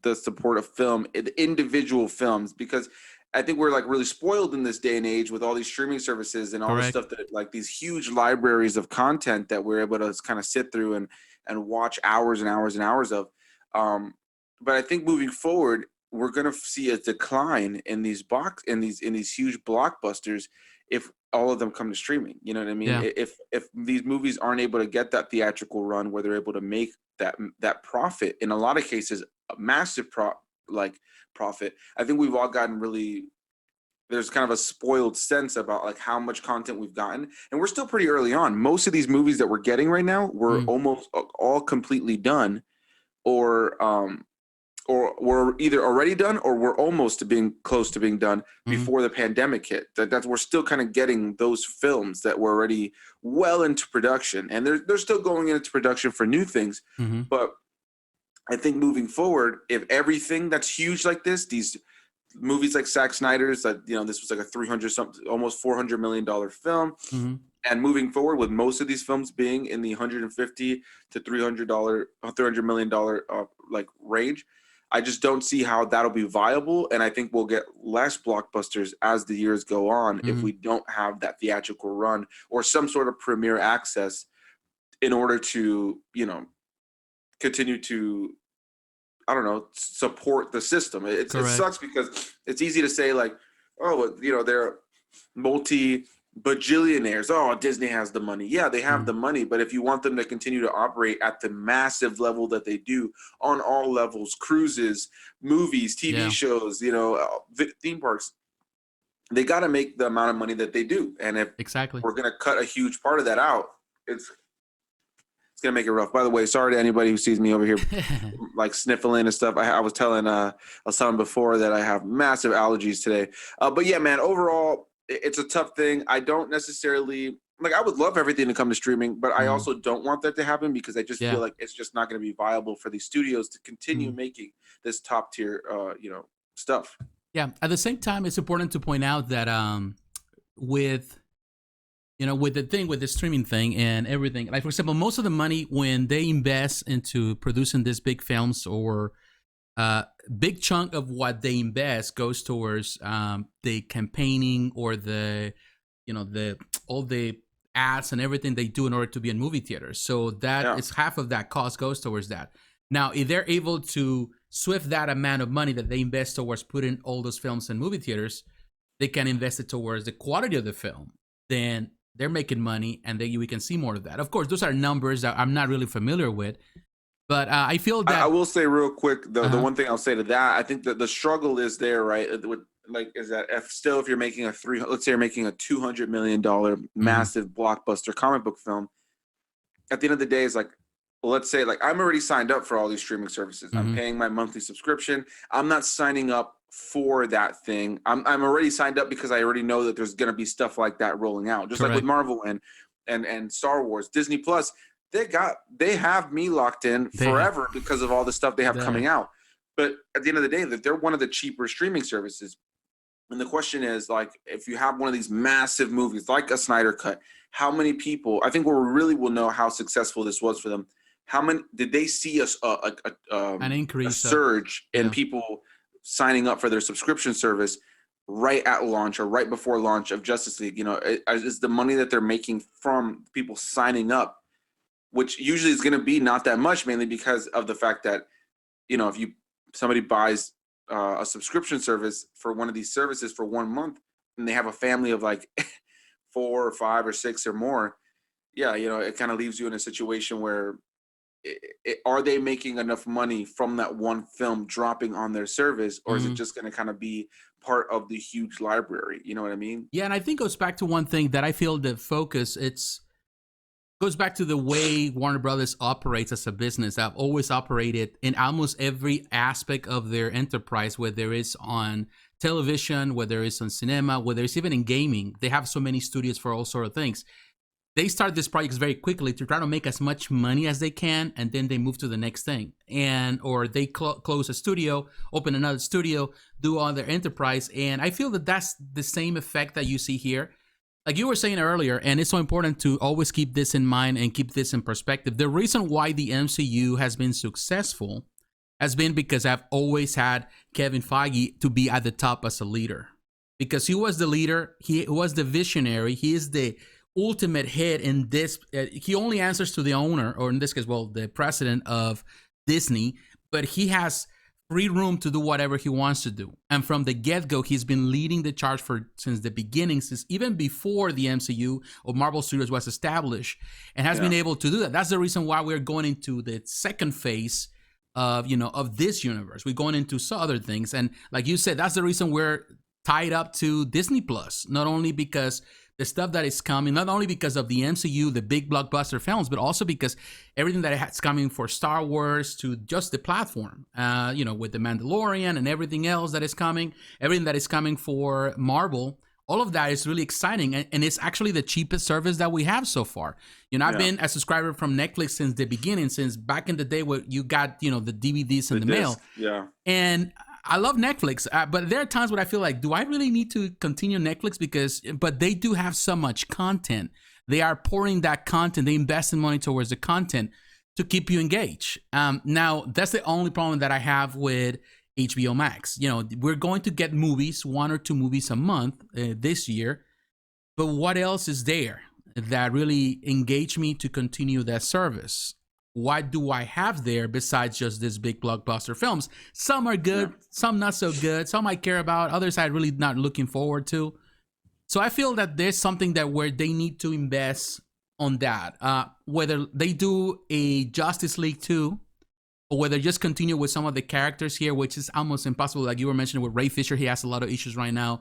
the support of film, individual films, because I think we're like really spoiled in this day and age with all these streaming services and all this stuff that like these huge libraries of content that we're able to kind of sit through and watch hours and hours and hours of. But I think moving forward, we're going to see a decline in these huge blockbusters if all of them come to streaming. You know what I mean? Yeah. If these movies aren't able to get that theatrical run where they're able to make that profit, in a lot of cases, a massive profit, I think we've all gotten really, there's kind of a spoiled sense about like how much content we've gotten, and we're still pretty early on. Most of these movies that we're getting right now were almost all completely done, or we're either already done or we're almost to being close to being done before the pandemic hit. That's we're still kind of getting those films that were already well into production, and they're still going into production for new things. But I think moving forward, if everything that's huge like this, these movies like Zack Snyder's, that, you know, this was like a 300 something, almost $400 million film. And moving forward with most of these films being in the 150 to $300 million like range, I just don't see how that'll be viable. And I think we'll get less blockbusters as the years go on if we don't have that theatrical run or some sort of premiere access in order to, you know, continue to, I don't know, support the system. It sucks because it's easy to say like, oh, you know, they're multi-bajillionaires. Oh, Disney has the money. Yeah, they have the money. But if you want them to continue to operate at the massive level that they do on all levels, cruises, movies, TV shows, you know, theme parks, they got to make the amount of money that they do. And if we're going to cut a huge part of that out, it's going to make it rough. By the way, sorry to anybody who sees me over here like sniffling and stuff. I was telling before that I have massive allergies today. But yeah, man, overall, it's a tough thing. I don't necessarily like, I would love everything to come to streaming, but I also don't want that to happen because I just feel like it's just not going to be viable for these studios to continue making this top tier, you know, stuff. Yeah. At the same time, it's important to point out that with the streaming thing and everything, like for example, most of the money when they invest into producing these big films, or big chunk of what they invest goes towards the campaigning or the, you know, all the ads and everything they do in order to be in movie theaters. So that is half of that cost goes towards that. Now, if they're able to swift that amount of money that they invest towards putting all those films in movie theaters, they can invest it towards the quality of the film. Then they're making money, and then we can see more of that. Of course, those are numbers that I'm not really familiar with, but I feel that I will say real quick, the one thing I'll say to that, I think that the struggle is there, right? Is that if you're making let's say you're making a $200 million massive blockbuster comic book film, at the end of the day, it's like, well, let's say like I'm already signed up for all these streaming services. I'm paying my monthly subscription. I'm not signing up for that thing. I'm already signed up because I already know that there's going to be stuff like that rolling out. Just like with Marvel and Star Wars, Disney Plus, they have me locked in forever because of all the stuff they have coming out. But at the end of the day, that they're one of the cheaper streaming services. And the question is, like, if you have one of these massive movies like a Snyder Cut, how many people, I think we really will know how successful this was for them. How many did they see an increase, a surge in people signing up for their subscription service right at launch or right before launch of Justice League? You know, is the money that they're making from people signing up which usually is going to be not that much, mainly because of the fact that, you know, if somebody buys a subscription service for one of these services for 1 month, and they have a family of like 4 or 5 or 6 or more, yeah, you know, it kind of leaves you in a situation where are they making enough money from that one film dropping on their service, or is it just going to kind of be part of the huge library? You know what I mean? Yeah, and I think it goes back to one thing that I feel the focus, goes back to the way Warner Brothers operates as a business. I've always operated in almost every aspect of their enterprise, whether it's on television, whether it's on cinema, whether it's even in gaming. They have so many studios for all sort of things. They start these projects very quickly to try to make as much money as they can, and then they move to the next thing. Or they close a studio, open another studio, do all their enterprise. And I feel that that's the same effect that you see here. Like you were saying earlier, and it's so important to always keep this in mind and keep this in perspective. The reason why the MCU has been successful has been because I've always had Kevin Feige to be at the top as a leader. Because he was the leader, he was the visionary, he is the ultimate head in this. He only answers to the owner, or in this case, well, the president of Disney, but he has free room to do whatever he wants to do. And from the get-go, he's been leading the charge since the beginning, since even before the MCU or Marvel Studios was established, and has been able to do that. That's the reason why we're going into the second phase of, you know, of this universe. We're going into some other things. And like you said, that's the reason we're tied up to Disney Plus, not only because the stuff that is coming, not only because of the MCU, the big blockbuster films, but also because everything that is coming for Star Wars to just the platform, you know, with The Mandalorian and everything else that is coming, everything that is coming for Marvel, all of that is really exciting. And it's actually the cheapest service that we have so far. You know, I've been a subscriber from Netflix since the beginning, since back in the day where you got, you know, the DVDs in the mail. Yeah. And I love Netflix, but there are times when I feel like, do I really need to continue Netflix? But they do have so much content. They are pouring that content. They invest in money towards the content to keep you engaged. Now, that's the only problem that I have with HBO Max. You know, we're going to get movies, 1 or 2 movies a month this year. But what else is there that really engage me to continue that service? What do I have there besides just these big blockbuster films? Some are good, some not so good. Some I care about, others I really not looking forward to. So I feel that there's something that where they need to invest on that. Whether they do a Justice League 2, or whether just continue with some of the characters here, which is almost impossible. Like you were mentioning with Ray Fisher, he has a lot of issues right now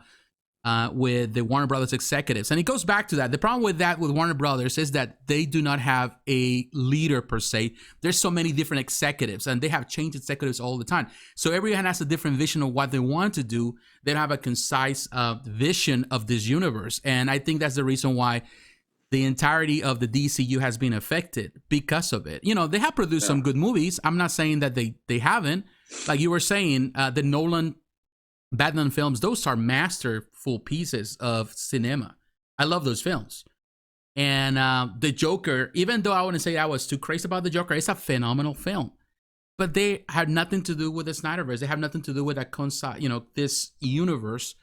with the Warner Brothers executives. And it goes back to that. The problem with that with Warner Brothers is that they do not have a leader per se. There's so many different executives, and they have changed executives all the time. So everyone has a different vision of what they want to do. They don't have a concise vision of this universe. And I think that's the reason why the entirety of the DCU has been affected because of it. You know, they have produced some good movies. I'm not saying that they haven't. Like you were saying, the Nolan Batman films, those are masterful pieces of cinema. I love those films. And the Joker, even though I wouldn't say I was too crazy about the Joker, it's a phenomenal film. But they had nothing to do with the Snyderverse. They have nothing to do with that, you know, this universe.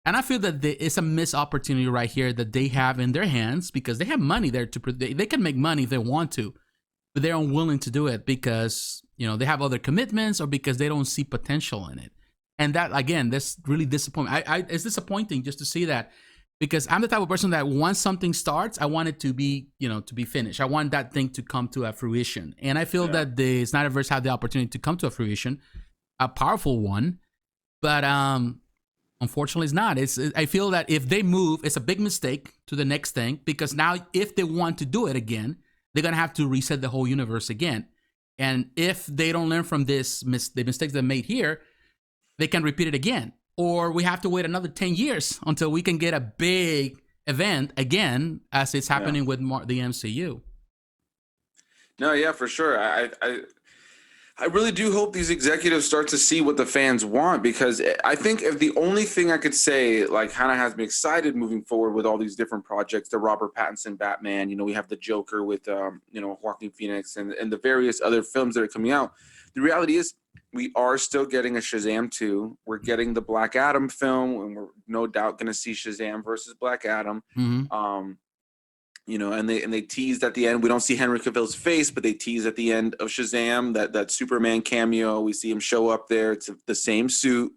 And I feel that it's a missed opportunity right here that they have in their hands, because they have money there they can make money if they want to, but they're unwilling to do it because, you know, they have other commitments or because they don't see potential in it. And that, again, that's really disappointing. It's disappointing just to see that, because I'm the type of person that once something starts, I want it to be, you know, to be finished. I want that thing to come to a fruition. And I feel that the Snyderverse had the opportunity to come to a fruition, a powerful one, but unfortunately it's not. I feel that if they move, it's a big mistake to the next thing, because now if they want to do it again, they're going to have to reset the whole universe again. And if they don't learn from the mistakes they made here, they can repeat it again. Or we have to wait another 10 years until we can get a big event again, as it's happening with the MCU. No, yeah, for sure. I really do hope these executives start to see what the fans want, because I think if the only thing I could say, like, kind of has me excited moving forward with all these different projects, the Robert Pattinson Batman, you know, we have the Joker with, you know, Joaquin Phoenix and the various other films that are coming out. The reality is we are still getting a Shazam 2. We're getting the Black Adam film, and we're no doubt going to see Shazam versus Black Adam. Mm-hmm. and they teased at the end. We don't see Henry Cavill's face, but they tease at the end of Shazam that Superman cameo. We see him show up there. It's the same suit.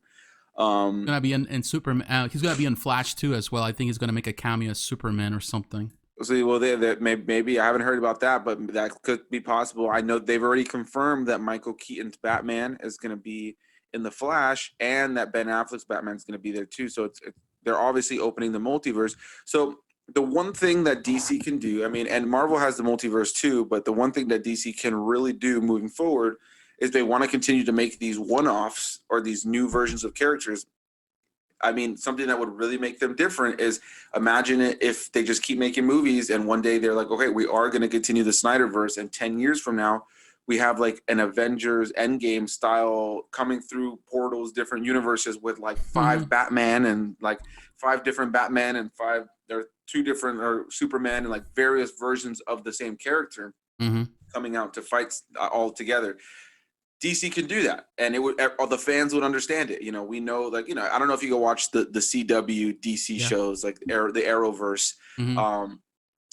He's gonna be in Superman. He's gonna be in Flash too as well. I think he's gonna make a cameo as Superman or something. See, well, maybe I haven't heard about that, but that could be possible. I know they've already confirmed that Michael Keaton's Batman is going to be in the Flash, and that Ben Affleck's Batman is going to be there too. So they're obviously opening the multiverse. So the one thing that DC can do, I mean, and Marvel has the multiverse too, but the one thing that DC can really do moving forward is they want to continue to make these one-offs or these new versions of characters. I mean, something that would really make them different is imagine it if they just keep making movies and one day they're like, okay, we are going to continue the Snyderverse, and 10 years from now, we have like an Avengers Endgame style coming through portals, different universes with like 5 Batman and like 5 different Batman and 2 different or Superman and like various versions of the same character coming out to fight all together. DC can do that, and all the fans would understand it. We know, like, I don't know if you go watch the CW DC shows, like the Arrowverse,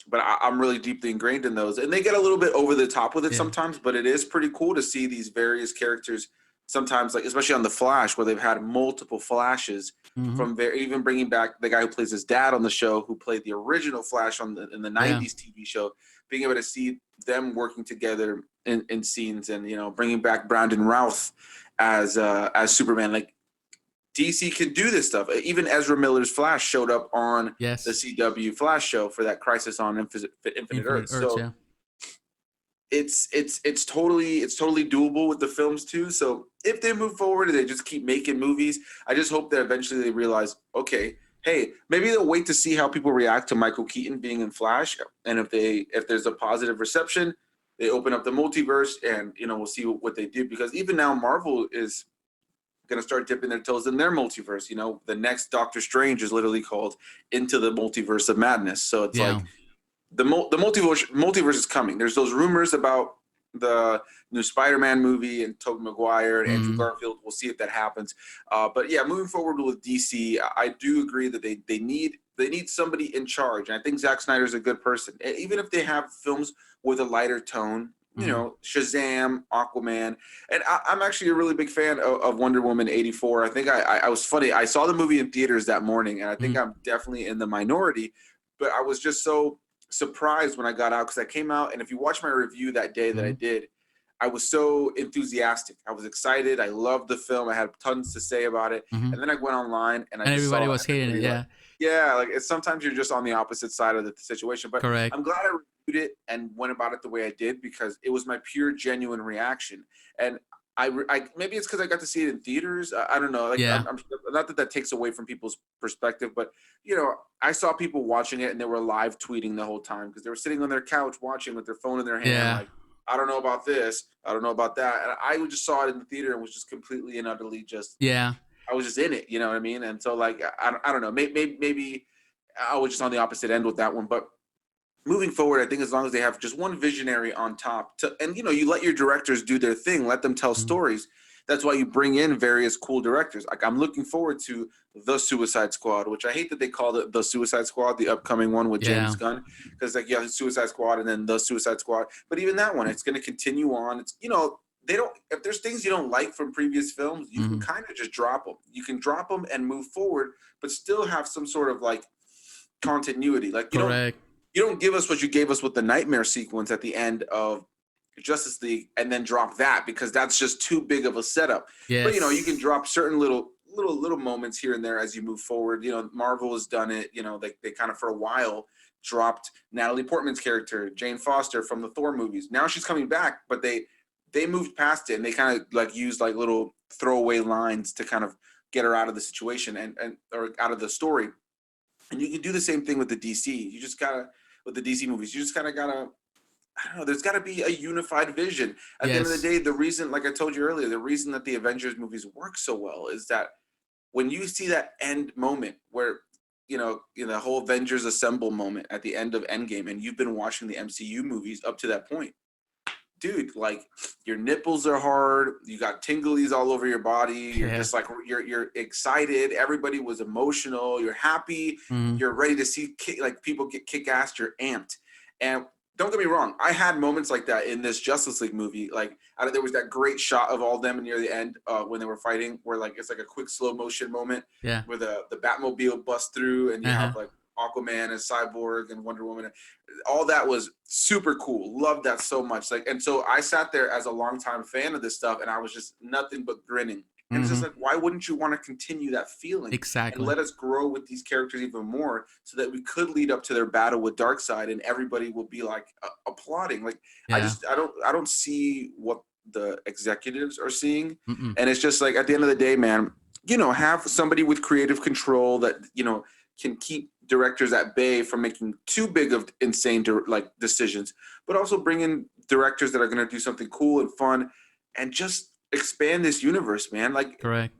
but I'm really deeply ingrained in those, and they get a little bit over the top with it sometimes, but it is pretty cool to see these various characters sometimes, like especially on the Flash, where they've had multiple Flashes from even bringing back the guy who plays his dad on the show, who played the original Flash in the 90s TV show, being able to see them working together in scenes, and bringing back Brandon Routh as Superman. Like, DC can do this stuff. Even Ezra Miller's Flash showed up on the CW Flash show for that Crisis on Infinite Earth. So it's totally doable with the films too. So if they move forward and they just keep making movies, I just hope that eventually they realize, okay, hey, maybe they'll wait to see how people react to Michael Keaton being in Flash, and if there's a positive reception, they open up the multiverse, and we'll see what they do. Because even now, Marvel is going to start dipping their toes in their multiverse. The next Doctor Strange is literally called Into the Multiverse of Madness. So it's like the multiverse is coming. There's those rumors about the new Spider-Man movie and Tobey Maguire and Andrew Garfield. We'll see if that happens. But yeah, moving forward with DC, I do agree that they need somebody in charge. And I think Zack Snyder's a good person. Even if they have films with a lighter tone, Shazam, Aquaman. And I'm actually a really big fan of Wonder Woman 84. I think I was funny. I saw the movie in theaters that morning, and I think I'm definitely in the minority. But I was just so surprised when I got out, because I came out, and if you watch my review that day that I did, I was so enthusiastic. I was excited. I loved the film. I had tons to say about it. And then I went online, and everybody was hating it. Yeah, sometimes you're just on the opposite side of the situation. But correct. I'm glad I reviewed it and went about it the way I did, because it was my pure, genuine reaction. And I maybe it's because I got to see it in theaters. I don't know. I'm not that takes away from people's perspective, but I saw people watching it and they were live tweeting the whole time, because they were sitting on their couch watching with their phone in their hand. Like, I don't know about this. I don't know about that. And I just saw it in the theater and was just completely and utterly I was just in it. You know what I mean? And so, like, I don't know. Maybe I was just on the opposite end with that one, but moving forward, I think as long as they have just one visionary on top, and you let your directors do their thing, let them tell stories. That's why you bring in various cool directors. Like, I'm looking forward to The Suicide Squad, which I hate that they called it The Suicide Squad, the upcoming one with James Gunn, because Suicide Squad and then The Suicide Squad. But even that one, it's going to continue on. It's they don't. If there's things you don't like from previous films, you can kind of just drop them. You can drop them and move forward, but still have some sort of like continuity. Like, you don't give us what you gave us with the nightmare sequence at the end of Justice League and then drop that, because that's just too big of a setup. But you can drop certain little moments here and there as you move forward. Marvel has done it. They kind of for a while dropped Natalie Portman's character, Jane Foster, from the Thor movies. Now she's coming back, but they moved past it, and they kind of like used like little throwaway lines to kind of get her out of the situation and or out of the story. And you can do the same thing with the DC. You just gotta, with the DC movies, you just kind of gotta, I don't know, there's got to be a unified vision. At the end of the day, the reason, like I told you earlier, the reason that the Avengers movies work so well is that when you see that end moment where, the whole Avengers Assemble moment at the end of Endgame, and you've been watching the MCU movies up to that point, dude, like, your nipples are hard, you got tinglies all over your body, you're just like, you're excited, everybody was emotional, you're happy, you're ready to see people get kick ass, you're amped. And don't get me wrong, I had moments like that in this Justice League movie. Like there was that great shot of all them near the end when they were fighting, where like it's like a quick slow motion moment Yeah. where the Batmobile busts through and you Uh-huh. have like Aquaman and Cyborg and Wonder Woman. All that was super cool. Loved that so much. Like, and so I sat there as a longtime fan of this stuff, and I was just nothing but grinning. And it's just like, why wouldn't you want to continue that feeling? Exactly. And let us grow with these characters even more, so that we could lead up to their battle with Darkseid, and everybody will be like applauding. Like, Yeah. I don't see what the executives are seeing. Mm-mm. And it's just like, at the end of the day, man, you know, have somebody with creative control that, you know, can keep directors at bay from making too big of insane decisions, but also bring in directors that are going to do something cool and fun and just expand this universe, man. Like, Correct.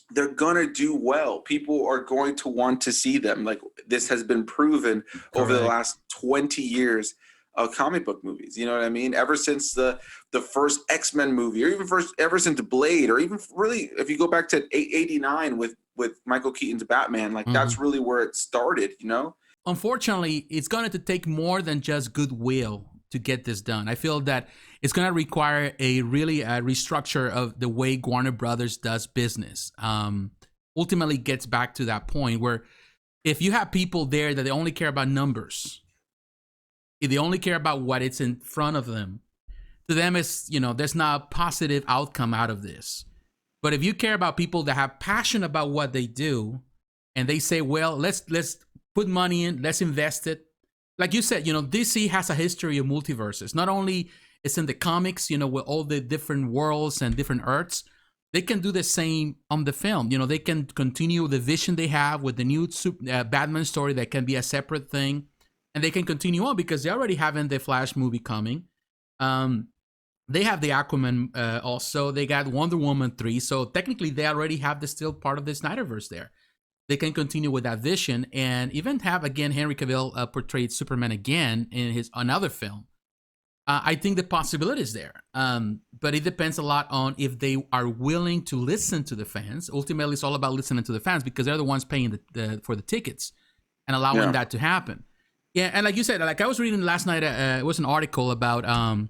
they're gonna do well. People are going to want to see them. Like, this has been proven over the last 20 years of comic book movies. You know what I mean? Ever since the first X-Men movie, or even ever since Blade, or even really if you go back to 89 with Michael Keaton's Batman, like that's really where it started, you know? Unfortunately, it's going to take more than just goodwill to get this done. I feel that it's going to require a restructure of the way Warner Brothers does business. Ultimately gets back to that point where if you have people there that they only care about numbers, if they only care about what it's in front of them, to them it's, you know, there's not a positive outcome out of this. But if you care about people that have passion about what they do, and they say, well, let's put money in, let's invest it. Like you said, you know, DC has a history of multiverses. Not only it's in the comics, you know, with all the different worlds and different Earths, they can do the same on the film. You know, they can continue the vision they have with the new Batman story that can be a separate thing. And they can continue on because they already have the Flash movie coming. They have the Aquaman also. They got Wonder Woman 3. So technically, they already have the still part of the Snyderverse there. They can continue with that vision and even have, again, Henry Cavill portrayed Superman again in his another film. I think the possibility is there. But it depends a lot on if they are willing to listen to the fans. Ultimately, it's all about listening to the fans because they're the ones paying for the tickets and allowing that to happen. Yeah, and like you said, like I was reading last night, it was an article about John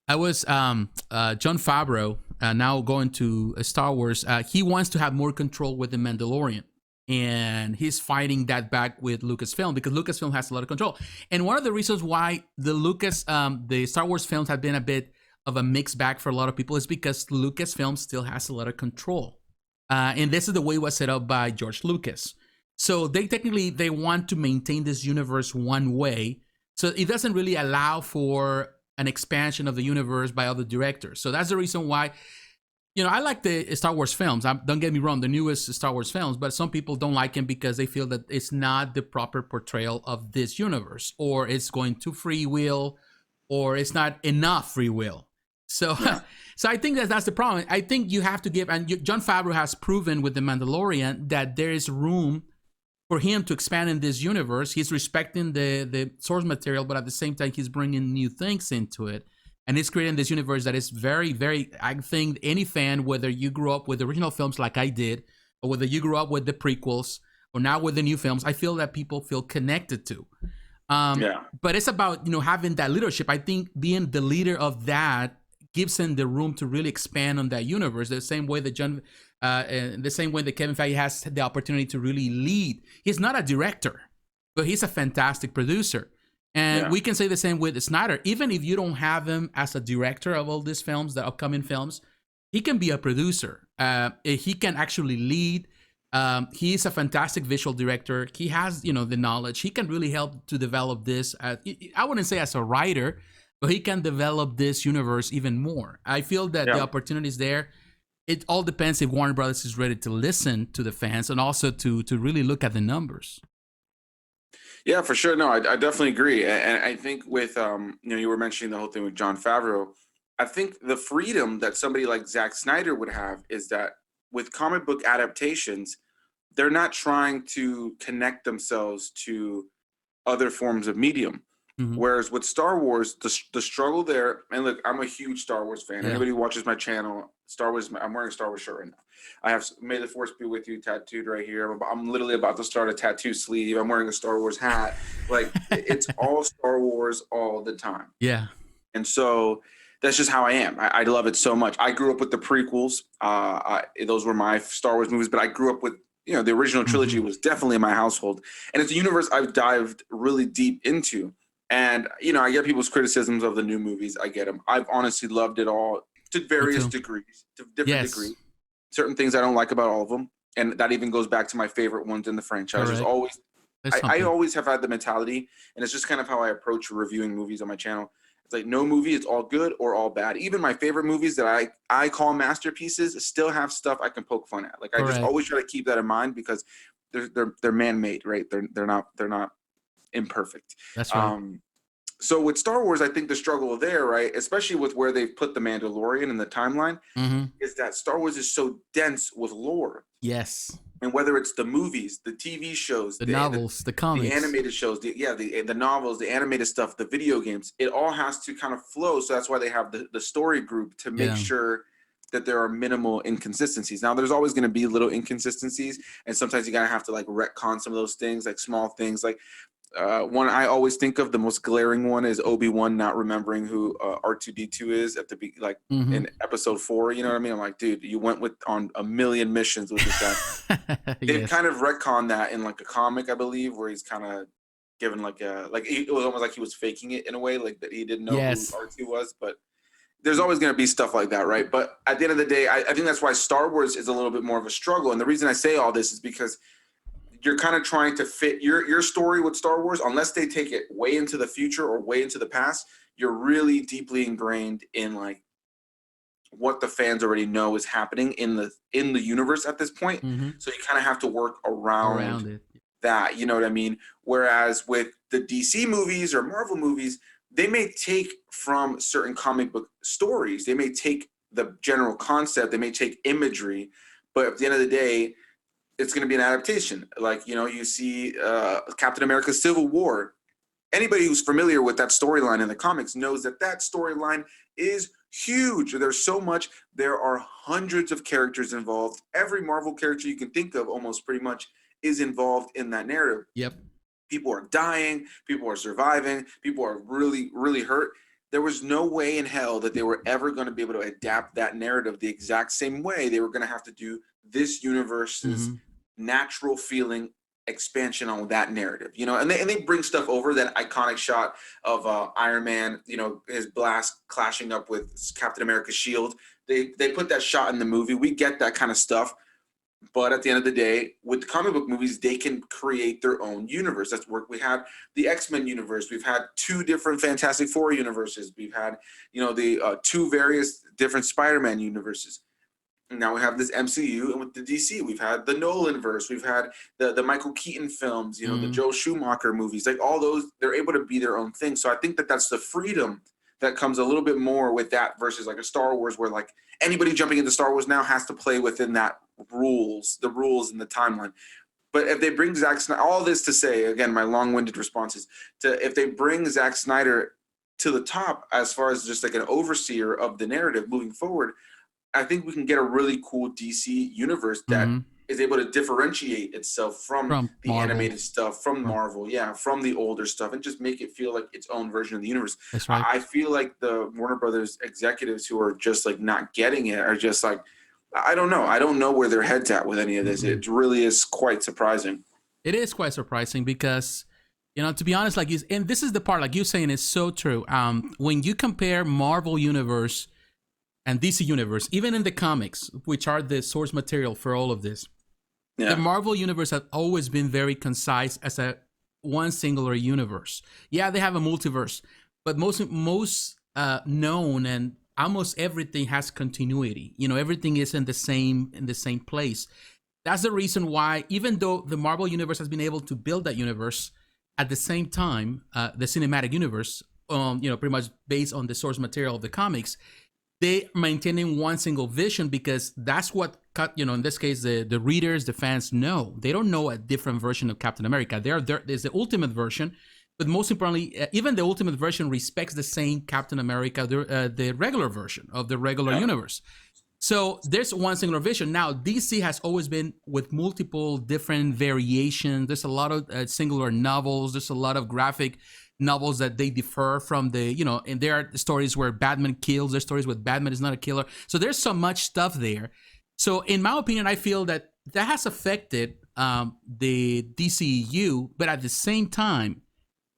Favreau now going to Star Wars. He wants to have more control with the Mandalorian, and he's fighting that back with Lucasfilm because Lucasfilm has a lot of control. And one of the reasons why the Star Wars films have been a bit of a mixed bag for a lot of people is because Lucasfilm still has a lot of control, and this is the way it was set up by George Lucas. So they want to maintain this universe one way. So it doesn't really allow for an expansion of the universe by other directors. So that's the reason why, you know, I like the Star Wars films. Don't get me wrong, the newest Star Wars films, but some people don't like them because they feel that it's not the proper portrayal of this universe, or it's going too free will, or it's not enough free will. So, so I think that's the problem. I think you have to give, and Jon Favreau has proven with The Mandalorian that there is room for him to expand in this universe. He's respecting the source material, but at the same time, he's bringing new things into it. And he's creating this universe that is very, very, I think any fan, whether you grew up with the original films like I did, or whether you grew up with the prequels, or now with the new films, I feel that people feel connected to. But it's about, you know, having that leadership. I think being the leader of that gives him the room to really expand on that universe. The same way that Kevin Feige has the opportunity to really lead. He's not a director, but he's a fantastic producer. And we can say the same with Snyder. Even if you don't have him as a director of all these films, the upcoming films, he can be a producer. He can actually lead. He's a fantastic visual director. He has, you know, the knowledge. He can really help to develop this. I wouldn't say as a writer, but he can develop this universe even more. I feel that the opportunity is there. It all depends if Warner Brothers is ready to listen to the fans and also to really look at the numbers. Yeah, for sure. No, I definitely agree. And I think with, you know, you were mentioning the whole thing with Jon Favreau. I think the freedom that somebody like Zack Snyder would have is that with comic book adaptations, they're not trying to connect themselves to other forms of medium. Whereas with Star Wars, the struggle there, and look, I'm a huge Star Wars fan. Anybody who watches my channel Star Wars. I'm wearing a Star Wars shirt right now. I have May the Force be with you tattooed right here. I'm literally about to start a tattoo sleeve. I'm wearing a Star Wars hat. Like it's all Star Wars all the time. Yeah. And so that's just how I am. I love it so much. I grew up with the prequels. Those were my Star Wars movies, but I grew up with, the original trilogy was definitely in my household. And it's a universe I've dived really deep into. And, I get people's criticisms of the new movies. I get them. I've honestly loved it all to various degrees, to different degrees. Certain things I don't like about all of them. And that even goes back to my favorite ones in the franchise. There's always, I always have had the mentality, and it's just kind of how I approach reviewing movies on my channel. It's like no movie is all good or all bad. Even my favorite movies that I call masterpieces still have stuff I can poke fun at. Like I just always try to keep that in mind because they're man-made, right? They're not imperfect. That's right. So with Star Wars, I think the struggle there, right, especially with where they've put the Mandalorian in the timeline, is that Star Wars is so dense with lore. Yes. And whether it's the movies, the TV shows, the novels, the comics, the animated shows, the novels, the animated stuff, the video games, it all has to kind of flow. So that's why they have the story group to make sure that there are minimal inconsistencies. Now, there's always going to be little inconsistencies, and sometimes you gotta have to like retcon some of those things, like small things, like. One I always think of, the most glaring one, is Obi-Wan not remembering who R2-D2 is at the in episode 4. You know what I mean? I'm like, dude, you went on a million missions with this guy. They've kind of retconned that in like a comic, I believe, where he's kind of given it was almost like he was faking it in a way, like that he didn't know who R2 was. But there's always going to be stuff like that, right? But at the end of the day, I think that's why Star Wars is a little bit more of a struggle. And the reason I say all this is because you're kind of trying to fit your story with Star Wars, unless they take it way into the future or way into the past, you're really deeply ingrained in like what the fans already know is happening in the universe at this point. So you kind of have to work around it. That, you know what I mean? Whereas with the DC movies or Marvel movies, they may take from certain comic book stories, they may take the general concept, they may take imagery, but at the end of the day, it's going to be an adaptation. Like, you see Captain America Civil War. Anybody who's familiar with that storyline in the comics knows that storyline is huge. There's so much. There are hundreds of characters involved. Every Marvel character you can think of almost pretty much is involved in that narrative. Yep. People are dying. People are surviving. People are really, really hurt. There was no way in hell that they were ever going to be able to adapt that narrative the exact same way. They were going to have to do this universe's natural feeling expansion on that narrative, and they bring stuff over. That iconic shot of Iron Man, his blast clashing up with Captain America's shield. They put that shot in the movie. We get that kind of stuff, but at the end of the day, with comic book movies, they can create their own universe. That's where we had the X-Men universe. We've had 2 different Fantastic Four universes. We've had the 2 various different Spider-Man universes. Now we have this MCU, and with the DC, we've had the Nolan verse, we've had the Michael Keaton films, the Joel Schumacher movies, like all those, they're able to be their own thing. So I think that that's the freedom that comes a little bit more with that versus like a Star Wars, where like anybody jumping into Star Wars now has to play within the rules and the timeline. But if they bring Zack Snyder, all this to say, again, my long-winded responses if they bring Zack Snyder to the top as far as just like an overseer of the narrative moving forward, I think we can get a really cool DC universe that is able to differentiate itself from the Marvel. Animated stuff, from Marvel, from the older stuff, and just make it feel like its own version of the universe. That's right. I feel like the Warner Brothers executives who are just like not getting it are just like, I don't know. I don't know where their head's at with any of this. It really is quite surprising. It is quite surprising because, to be honest, and this is the part, like you're saying, is so true. When you compare Marvel Universe and DC Universe, even in the comics, which are the source material for all of this, the Marvel Universe has always been very concise as a one singular universe. Yeah, they have a multiverse, but most known and almost everything has continuity. Everything is in the same place. That's the reason why, even though the Marvel Universe has been able to build that universe, at the same time, the cinematic universe, pretty much based on the source material of the comics, they maintaining one single vision, because that's what in this case, the readers, the fans know. They don't know a different version of Captain America. There's the ultimate version, but most importantly, even the ultimate version respects the same Captain America, the regular version of the regular universe. So there's one singular vision. Now DC has always been with multiple different variations. There's a lot of singular novels. There's a lot of graphic novels that they differ from the, and there are stories where Batman kills. There's stories where Batman is not a killer. So there's so much stuff there. So in my opinion, I feel that has affected the DCEU, but at the same time,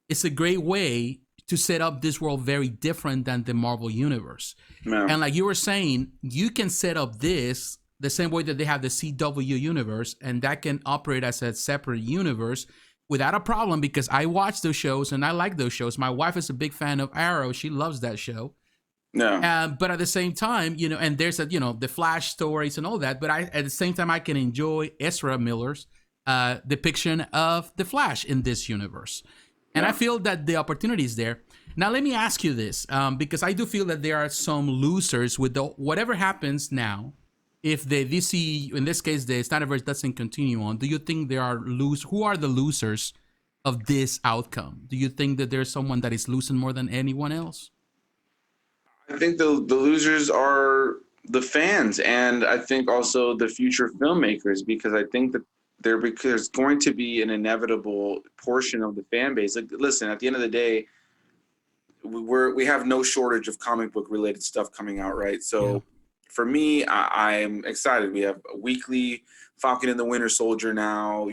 it's a great way to set up this world very different than the Marvel universe. Yeah. And like you were saying, you can set up this the same way that they have the CW universe, and that can operate as a separate universe without a problem, because I watch those shows and I like those shows. My wife is a big fan of Arrow. She loves that show. No. But at the same time, and there's the Flash stories and all that. But at the same time, I can enjoy Ezra Miller's depiction of the Flash in this universe. And I feel that the opportunity is there. Now, let me ask you this, because I do feel that there are some losers with whatever happens now. If the DC, in this case, the Snyderverse doesn't continue on, do you think there are who are the losers of this outcome? Do you think that there's someone that is losing more than anyone else? I think the losers are the fans, and I think also the future filmmakers, because I think that there's going to be an inevitable portion of the fan base. Like, listen, at the end of the day, we have no shortage of comic book related stuff coming out, right? So for me, I'm excited. We have a weekly Falcon and the Winter Soldier now.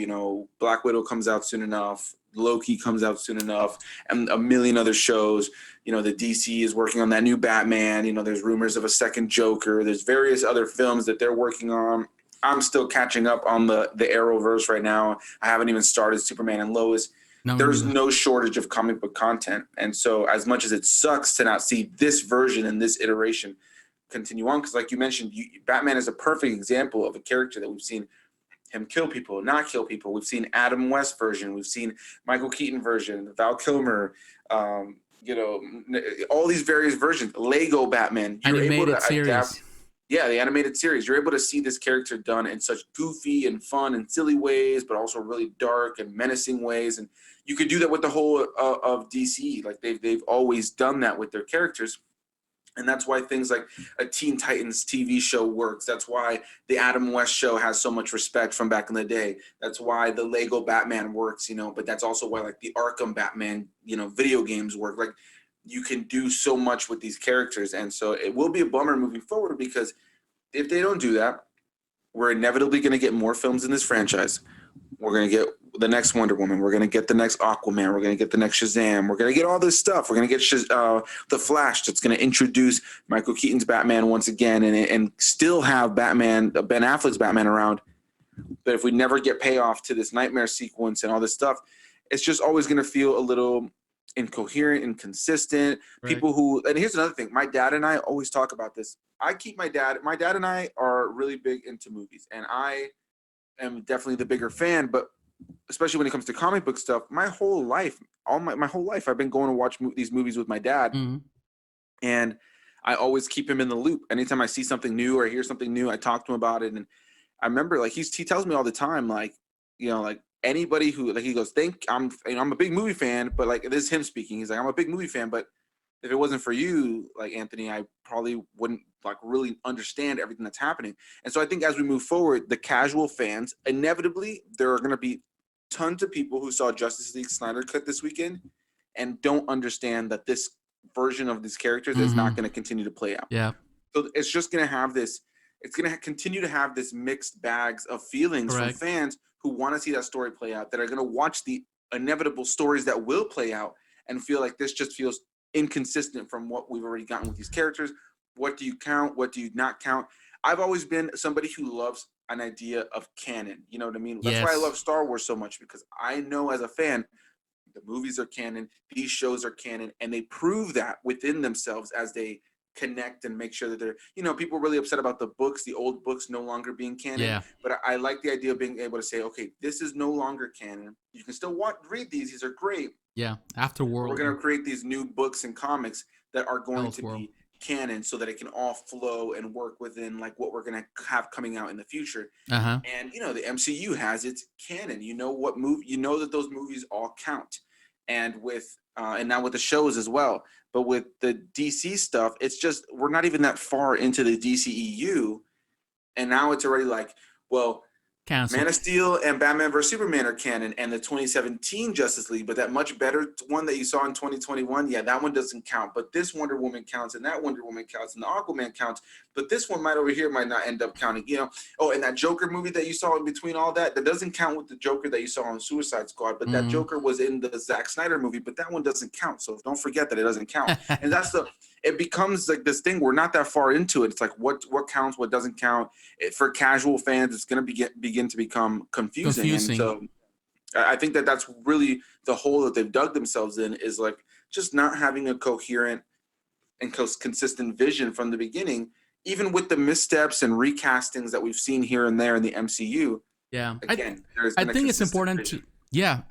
Black Widow comes out soon enough. Loki comes out soon enough, and a million other shows. The DC is working on that new Batman. There's rumors of a second Joker. There's various other films that they're working on. I'm still catching up on the Arrowverse right now. I haven't even started Superman and Lois. There's no shortage of comic book content. And so as much as it sucks to not see this version and this iteration continue on, because like you mentioned, Batman is a perfect example of a character that we've seen him kill people, not kill people. We've seen Adam West version. We've seen Michael Keaton version, Val Kilmer, all these various versions. Lego Batman. You're able to adapt. Yeah, the animated series. You're able to see this character done in such goofy and fun and silly ways, but also really dark and menacing ways. And you could do that with the whole of DC. Like they've always done that with their characters. And that's why things like a Teen Titans TV show works. That's why the Adam West show has so much respect from back in the day. That's why the Lego Batman works, but that's also why like the Arkham Batman, video games work. Like you can do so much with these characters. And so it will be a bummer moving forward, because if they don't do that, we're inevitably going to get more films in this franchise. We're going to get the next Wonder Woman. We're going to get the next Aquaman. We're going to get the next Shazam. We're going to get all this stuff. We're going to get the Flash that's going to introduce Michael Keaton's Batman once again and still have Ben Affleck's Batman around. But if we never get payoff to this nightmare sequence and all this stuff, it's just always going to feel a little incoherent, inconsistent. Right. People who, and here's another thing, my dad and I always talk about this. My dad and I are really big into movies, and I am definitely the bigger fan, but especially when it comes to comic book stuff, my whole life, I've been going to watch these movies with my dad. Mm-hmm. And I always keep him in the loop. Anytime I see something new or hear something new, I talk to him about it. And I remember like he tells me all the time, like, like anybody who, like, he goes, I'm a big movie fan, but like, this is him speaking. He's like, I'm a big movie fan, but if it wasn't for you, like Anthony, I probably wouldn't like really understand everything that's happening. And so I think as we move forward, the casual fans, inevitably, there are going to be tons of people who saw Justice League Snyder Cut this weekend and don't understand that this version of these characters is not going to continue to play out. Yeah. So it's just going to have this, it's going to continue to have this mixed bags of feelings from fans who want to see that story play out, that are going to watch the inevitable stories that will play out and feel like this just feels inconsistent from what we've already gotten with these characters. What do you count? What do you not count? I've always been somebody who loves an idea of canon. You know what I mean? That's why I love Star Wars so much, because I know as a fan, the movies are canon, these shows are canon, and they prove that within themselves as they connect and make sure that they're, people are really upset about the books, the old books no longer being canon. Yeah. But I like the idea of being able to say, okay, this is no longer canon. You can still read these. These are great. Yeah. Afterworld. We're going to create these new books and comics that are going to be canon so that it can all flow and work within like what we're going to have coming out in the future. Uh-huh. And, the MCU has its canon. That those movies all count. And with and now with the shows as well. But with the DC stuff, it's just we're not even that far into the DCEU, and now it's already like, well, Cancel. Man of Steel and Batman vs Superman are canon, and the 2017 Justice League, but that much better one that you saw in 2021, yeah, that one doesn't count. But this Wonder Woman counts, and that Wonder Woman counts, and the Aquaman counts. But this one over here might not end up counting. Oh, and that Joker movie that you saw in between all that doesn't count with the Joker that you saw on Suicide Squad. But that Joker was in the Zack Snyder movie, but that one doesn't count. So don't forget that it doesn't count. And it becomes like this thing. We're not that far into it. It's like what counts, what doesn't count. For casual fans, it's going to begin to become confusing. And so I think that's really the hole that they've dug themselves in, is like just not having a coherent and consistent vision from the beginning, even with the missteps and recastings that we've seen here and there in the MCU. Yeah. Again, I think it's important vision.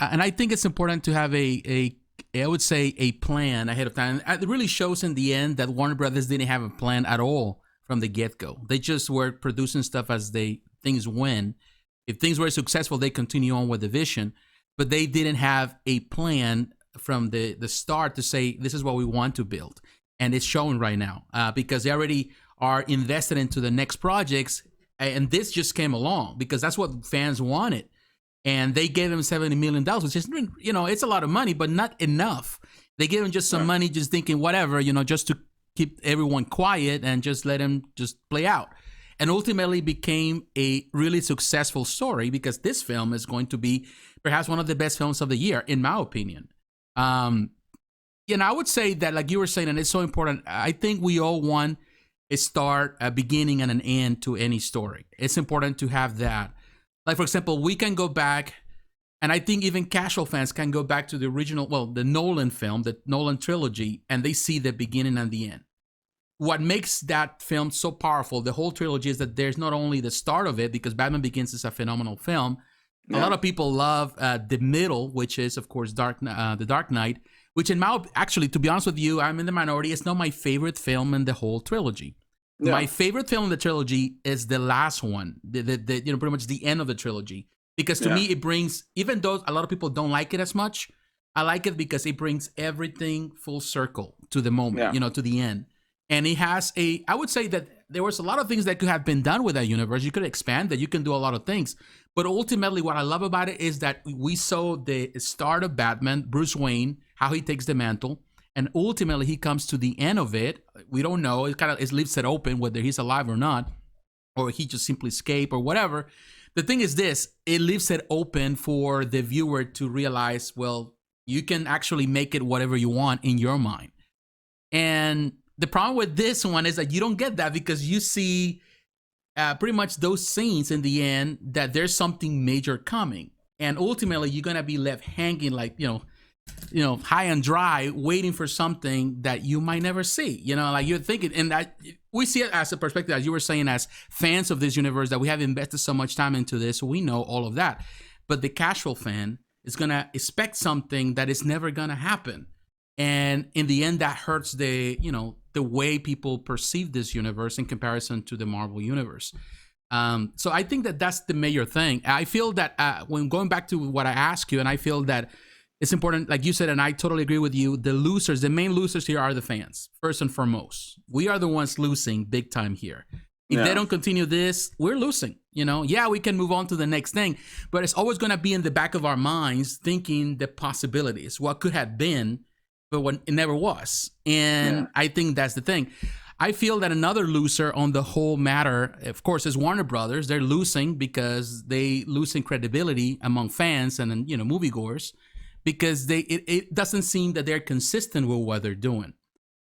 And I think it's important to have I would say a plan ahead of time. It really shows in the end that Warner Brothers didn't have a plan at all from the get-go. They just were producing stuff as things went. If things were successful, they continue on with the vision, but they didn't have a plan from the start to say, this is what we want to build. And it's showing right now because they already are invested into the next projects. And this just came along because that's what fans wanted. And they gave him $70 million, which is, it's a lot of money, but not enough. They gave him just some money, just thinking whatever, just to keep everyone quiet and just let him just play out. And ultimately became a really successful story because this film is going to be perhaps one of the best films of the year, in my opinion. I would say that, like you were saying, and it's so important, I think we all want a start, a beginning, and an end to any story. It's important to have that. Like, for example, we can go back, and I think even casual fans can go back to the original, the Nolan film, the Nolan trilogy, and they see the beginning and the end. What makes that film so powerful, the whole trilogy, is that there's not only the start of it, because Batman Begins is a phenomenal film. Yeah. A lot of people love the middle, which is, of course, The Dark Knight, which actually, to be honest with you, I'm in the minority. It's not my favorite film in the whole trilogy. Yeah. My favorite film in the trilogy is the last one, pretty much the end of the trilogy. Because to me, it brings, even though a lot of people don't like it as much, I like it because it brings everything full circle to the moment, to the end. And it has I would say that there was a lot of things that could have been done with that universe. You could expand it. You can do a lot of things. But ultimately, what I love about it is that we saw the start of Batman, Bruce Wayne, how he takes the mantle. And ultimately, he comes to the end of it. We don't know. It leaves it open whether he's alive or not, or he just simply escaped or whatever. The thing is this, it leaves it open for the viewer to realize, well, you can actually make it whatever you want in your mind. And the problem with this one is that you don't get that because you see pretty much those scenes in the end that there's something major coming. And ultimately, you're going to be left hanging like, high and dry, waiting for something that you might never see. Like you're thinking, and we see it as a perspective, as you were saying, as fans of this universe, that we have invested so much time into this. We know all of that. But the casual fan is going to expect something that is never going to happen. And in the end, that hurts the way people perceive this universe in comparison to the Marvel universe. So I think that that's the major thing. I feel that when going back to what I asked you, and I feel that it's important, like you said, and I totally agree with you, the main losers here are the fans, first and foremost. We are the ones losing big time here. If they don't continue this, we're losing. Yeah, we can move on to the next thing, but it's always going to be in the back of our minds thinking the possibilities, what could have been, but when it never was. And I think that's the thing. I feel that another loser on the whole matter, of course, is Warner Brothers. They're losing because they losing credibility among fans and moviegoers, because it doesn't seem that they're consistent with what they're doing.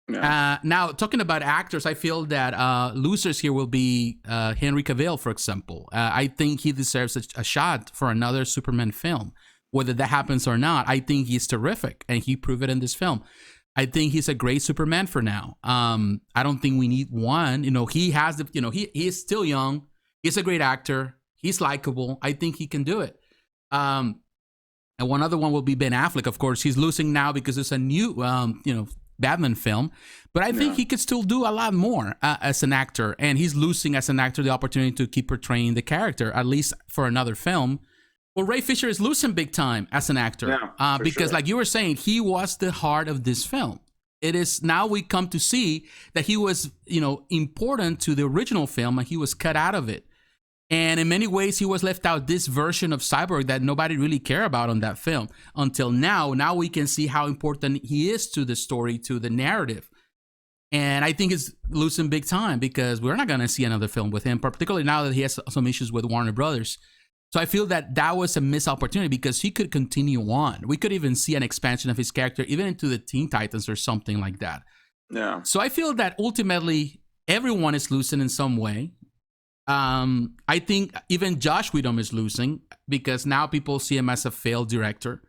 Yeah. Now, talking about actors, I feel that losers here will be Henry Cavill, for example. I think he deserves a shot for another Superman film. Whether that happens or not, I think he's terrific, and he proved it in this film. I think he's a great Superman for now. I don't think we need one. He has he is still young. He's a great actor. He's likable. I think he can do it. And one other one will be Ben Affleck. Of course, he's losing now because it's a new, Batman film. But I think he could still do a lot more as an actor. And he's losing as an actor the opportunity to keep portraying the character, at least for another film. Well, Ray Fisher is losing big time as an actor, Yeah, for because, sure. like you were saying, he was the heart of this film. It is now we come to see that he was, important to the original film, and he was cut out of it. And in many ways, he was left out this version of Cyborg that nobody really cared about on that film until now. Now we can see how important he is to the story, to the narrative. And I think it's losing big time because we're not going to see another film with him, particularly now that he has some issues with Warner Brothers. So I feel that that was a missed opportunity because he could continue on. We could even see an expansion of his character, even into the Teen Titans or something like that. Yeah. So I feel that ultimately everyone is losing in some way. I think even Josh Whedon is losing because now people see him as a failed director.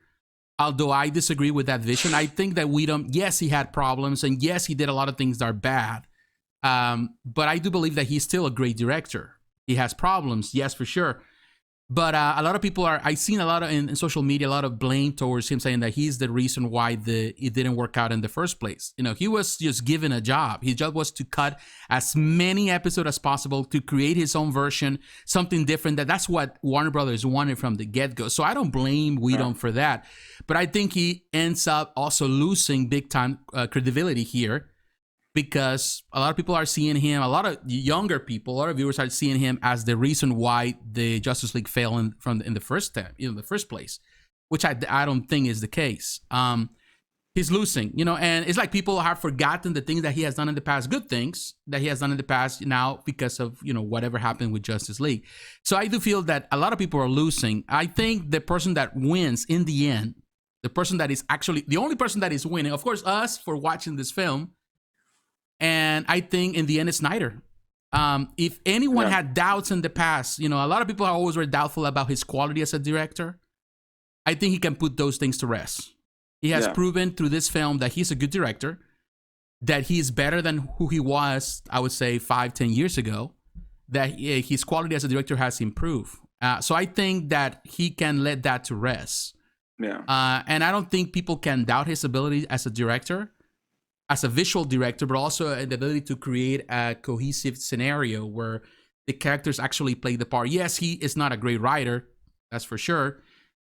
Although I disagree with that vision, I think that Whedon, yes, he had problems, and yes, he did a lot of things that are bad. But I do believe that he's still a great director. He has problems, yes, for sure. But a lot of people I've seen a lot of in social media, a lot of blame towards him saying that he's the reason why it didn't work out in the first place. He was just given a job. His job was to cut as many episodes as possible to create his own version, something different. That's what Warner Brothers wanted from the get-go. So I don't blame Whedon for that. But I think he ends up also losing big time credibility here, because a lot of people are seeing him, a lot of younger people, a lot of viewers are seeing him as the reason why the Justice League failed in the first time, the first place, which I don't think is the case. He's losing, and it's like people have forgotten the things that he has done in the past, good things that he has done in the past now because of, whatever happened with Justice League. So I do feel that a lot of people are losing. I think the person that wins in the end, the person that is actually, the only person that is winning, of course, us for watching this film. And I think in the end, it's Snyder. If anyone had doubts in the past, a lot of people are always very doubtful about his quality as a director. I think he can put those things to rest. He has proven through this film that he's a good director, that he's better than who he was, I would say, 5-10 years ago, that his quality as a director has improved. So I think that he can let that to rest. Yeah. And I don't think people can doubt his ability as a director, as a visual director, but also the ability to create a cohesive scenario where the characters actually play the part. Yes, he is not a great writer, that's for sure,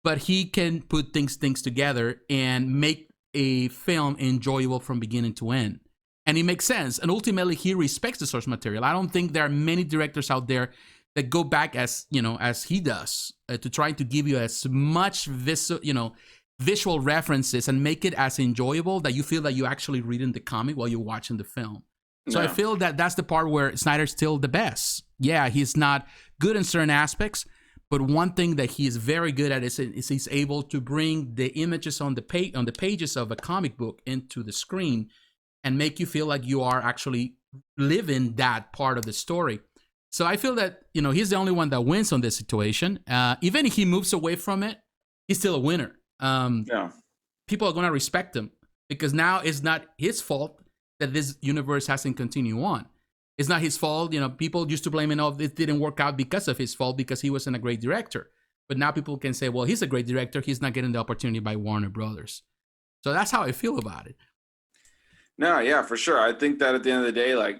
but he can put things together and make a film enjoyable from beginning to end. And it makes sense. And ultimately, he respects the source material. I don't think there are many directors out there that go back as he does to try to give you as much visual references and make it as enjoyable that you feel that you actually reading the comic while you're watching the film. So I feel that that's the part where Snyder's still the best. Yeah, he's not good in certain aspects, but one thing that he is very good at is he's able to bring the images on the pages of a comic book into the screen and make you feel like you are actually living that part of the story. So I feel that he's the only one that wins on this situation. Even if he moves away from it, he's still a winner. People are going to respect him because now it's not his fault that this universe hasn't continued on. It's not his fault. People used to blame him, oh, it didn't work out because of his fault, because he wasn't a great director. But now people can say, well, he's a great director. He's not getting the opportunity by Warner Brothers. So that's how I feel about it. No, yeah, for sure. I think that at the end of the day, like,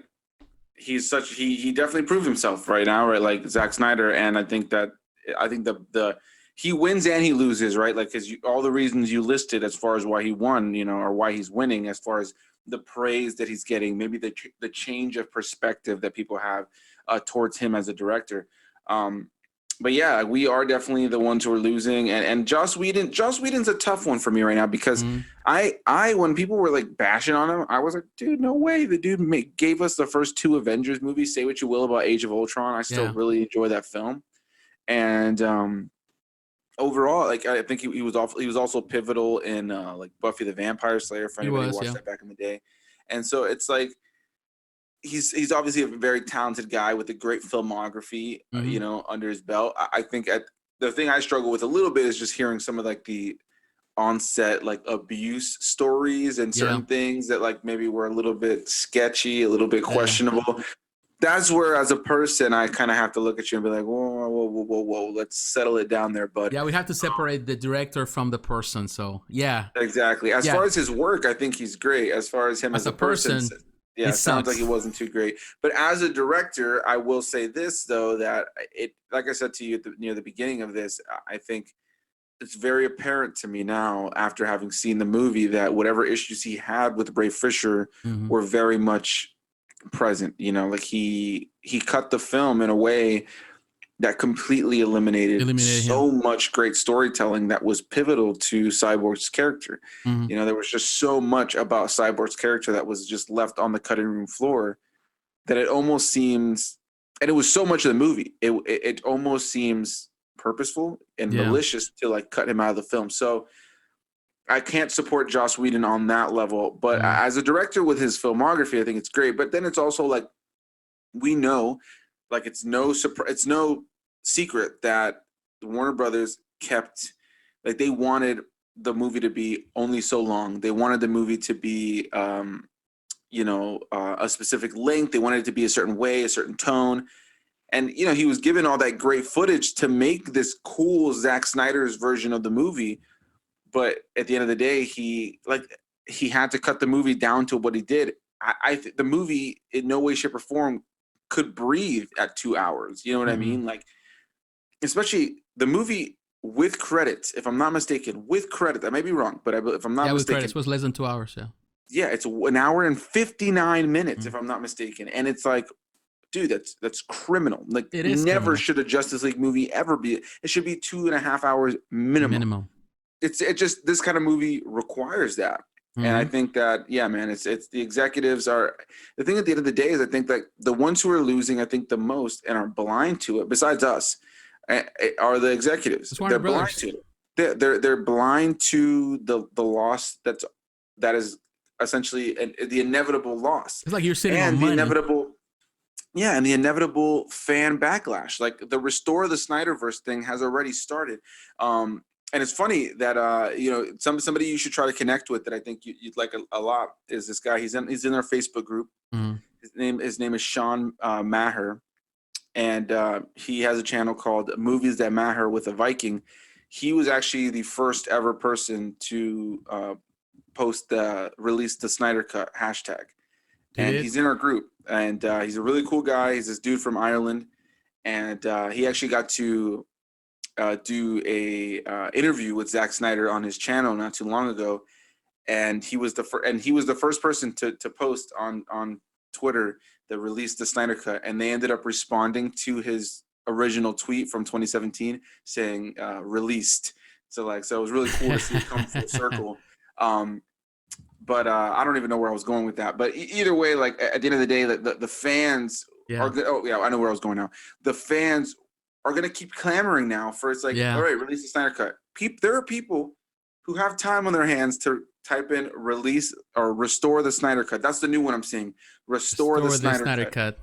he definitely proved himself right now, right? Like Zack Snyder. And I think the he wins and he loses, right? Like, because all the reasons you listed as far as why he won, or why he's winning, as far as the praise that he's getting, maybe the change of perspective that people have towards him as a director. But yeah, we are definitely the ones who are losing. And Joss Whedon's a tough one for me right now because I when people were like bashing on him, I was like, dude, no way. The dude gave us the first 2 Avengers movies. Say what you will about Age of Ultron, I still really enjoy that film. And overall, like, I think he was also pivotal in like Buffy the Vampire Slayer, for anybody who watched that back in the day. And so it's like he's obviously a very talented guy with a great filmography, under his belt. I think the thing I struggle with a little bit is just hearing some of like the on-set like abuse stories and certain things that like maybe were a little bit sketchy, a little bit questionable. That's where, as a person, I kind of have to look at you and be like, whoa, let's settle it down there, bud. Yeah, we have to separate the director from the person. So, yeah. Exactly. As far as his work, I think he's great. As far as him as a person, Yeah, It it sounds like sucks. it wasn't too great. But as a director, I will say this though, that it, like I said to you near the beginning of this, I think it's very apparent to me now after having seen the movie that whatever issues he had with Ray Fisher Hmm. were very much present. Like he cut the film in a way that completely eliminated Eliminated him. so much great storytelling that was pivotal to Cyborg's character. Hmm. There was just so much about Cyborg's character that was just left on the cutting room floor that it almost seems, and it was so much of the movie, it almost seems purposeful and Yeah. malicious to like cut him out of the film. So I can't support Joss Whedon on that level, but Hmm. as a director with his filmography, I think it's great. But then it's also like we know, like it's no secret that Warner Brothers kept, like they wanted the movie to be only so long. They wanted the movie to be a specific length. They wanted it to be a certain way, a certain tone. And he was given all that great footage to make this cool Zack Snyder's version of the movie. But at the end of the day, he had to cut the movie down to what he did. The movie in no way, shape, or form could breathe at 2 hours. You know what I Hmm. mean? Like, especially the movie with credits, if I'm not mistaken, with credit, I may be wrong, but if I'm not Yeah, with credits mistaken, was less than 2 hours. Yeah. yeah, it's 1 hour and 59 minutes, Mm. if I'm not mistaken. And it's like, dude, that's criminal. Like, It is never criminal. should a Justice League movie ever be. It should be 2.5 hours minimum. Minimum. It just, this kind of movie requires that. And I Hmm. think that, yeah, man, it's the executives are the thing. At the end of the day is I think that the ones who are losing, I think the most and are blind to it, besides us, are the executives. It's Warner They're blind Brothers. to it. They're blind to the loss that is essentially the inevitable loss It's like you're sitting on and the money. inevitable, yeah, and the inevitable fan backlash. Like the restore the Snyderverse thing has already started. And it's funny that somebody you should try to connect with that I think you'd like a lot is this guy. He's in our Facebook group. Hmm. His name is Sean Maher, and he has a channel called Movies That Matter with a Viking. He was actually the first ever person to release the Snyder Cut hashtag, He and did. he's in our group. And he's a really cool guy. He's this dude from Ireland, and he actually got to do a interview with Zack Snyder on his channel not too long ago. And he was the first person to post on Twitter that released the Snyder Cut, and they ended up responding to his original tweet from 2017 saying released. So it was really cool to see it come full circle. But I don't even know where I was going with that. But either way, like at the end of the day, the fans are Yeah. good. Oh yeah, I know where I was going now. The fans are gonna keep clamoring now for it's like, all Yeah. right, release the Snyder Cut. There are people who have time on their hands to type in release or restore the Snyder Cut. That's the new one I'm seeing. Restore the Restore the Snyder Snyder Cut. cut.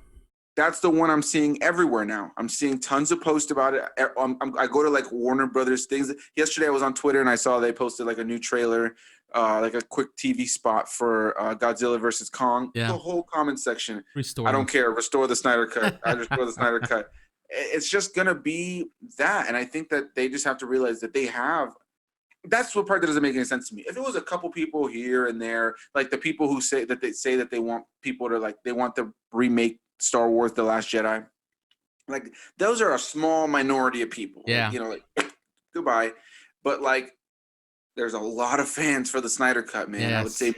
That's the one I'm seeing everywhere now. I'm seeing tons of posts about it. I go to like Warner Brothers things. Yesterday I was on Twitter and I saw they posted like a new trailer, like a quick TV spot for Godzilla versus Kong. Yeah. The whole comment section, I Restoring. don't care. Restore the Snyder Cut. I restore the Snyder Cut. It's just gonna be that, and I think that they just have to realize that they have. That's what part that doesn't make any sense to me. If it was a couple people here and there, like the people who say that they want people to like they want to remake Star Wars: The Last Jedi, like those are a small minority of people. Yeah. Like goodbye. But like there's a lot of fans for the Snyder Cut, man. I would Yes. say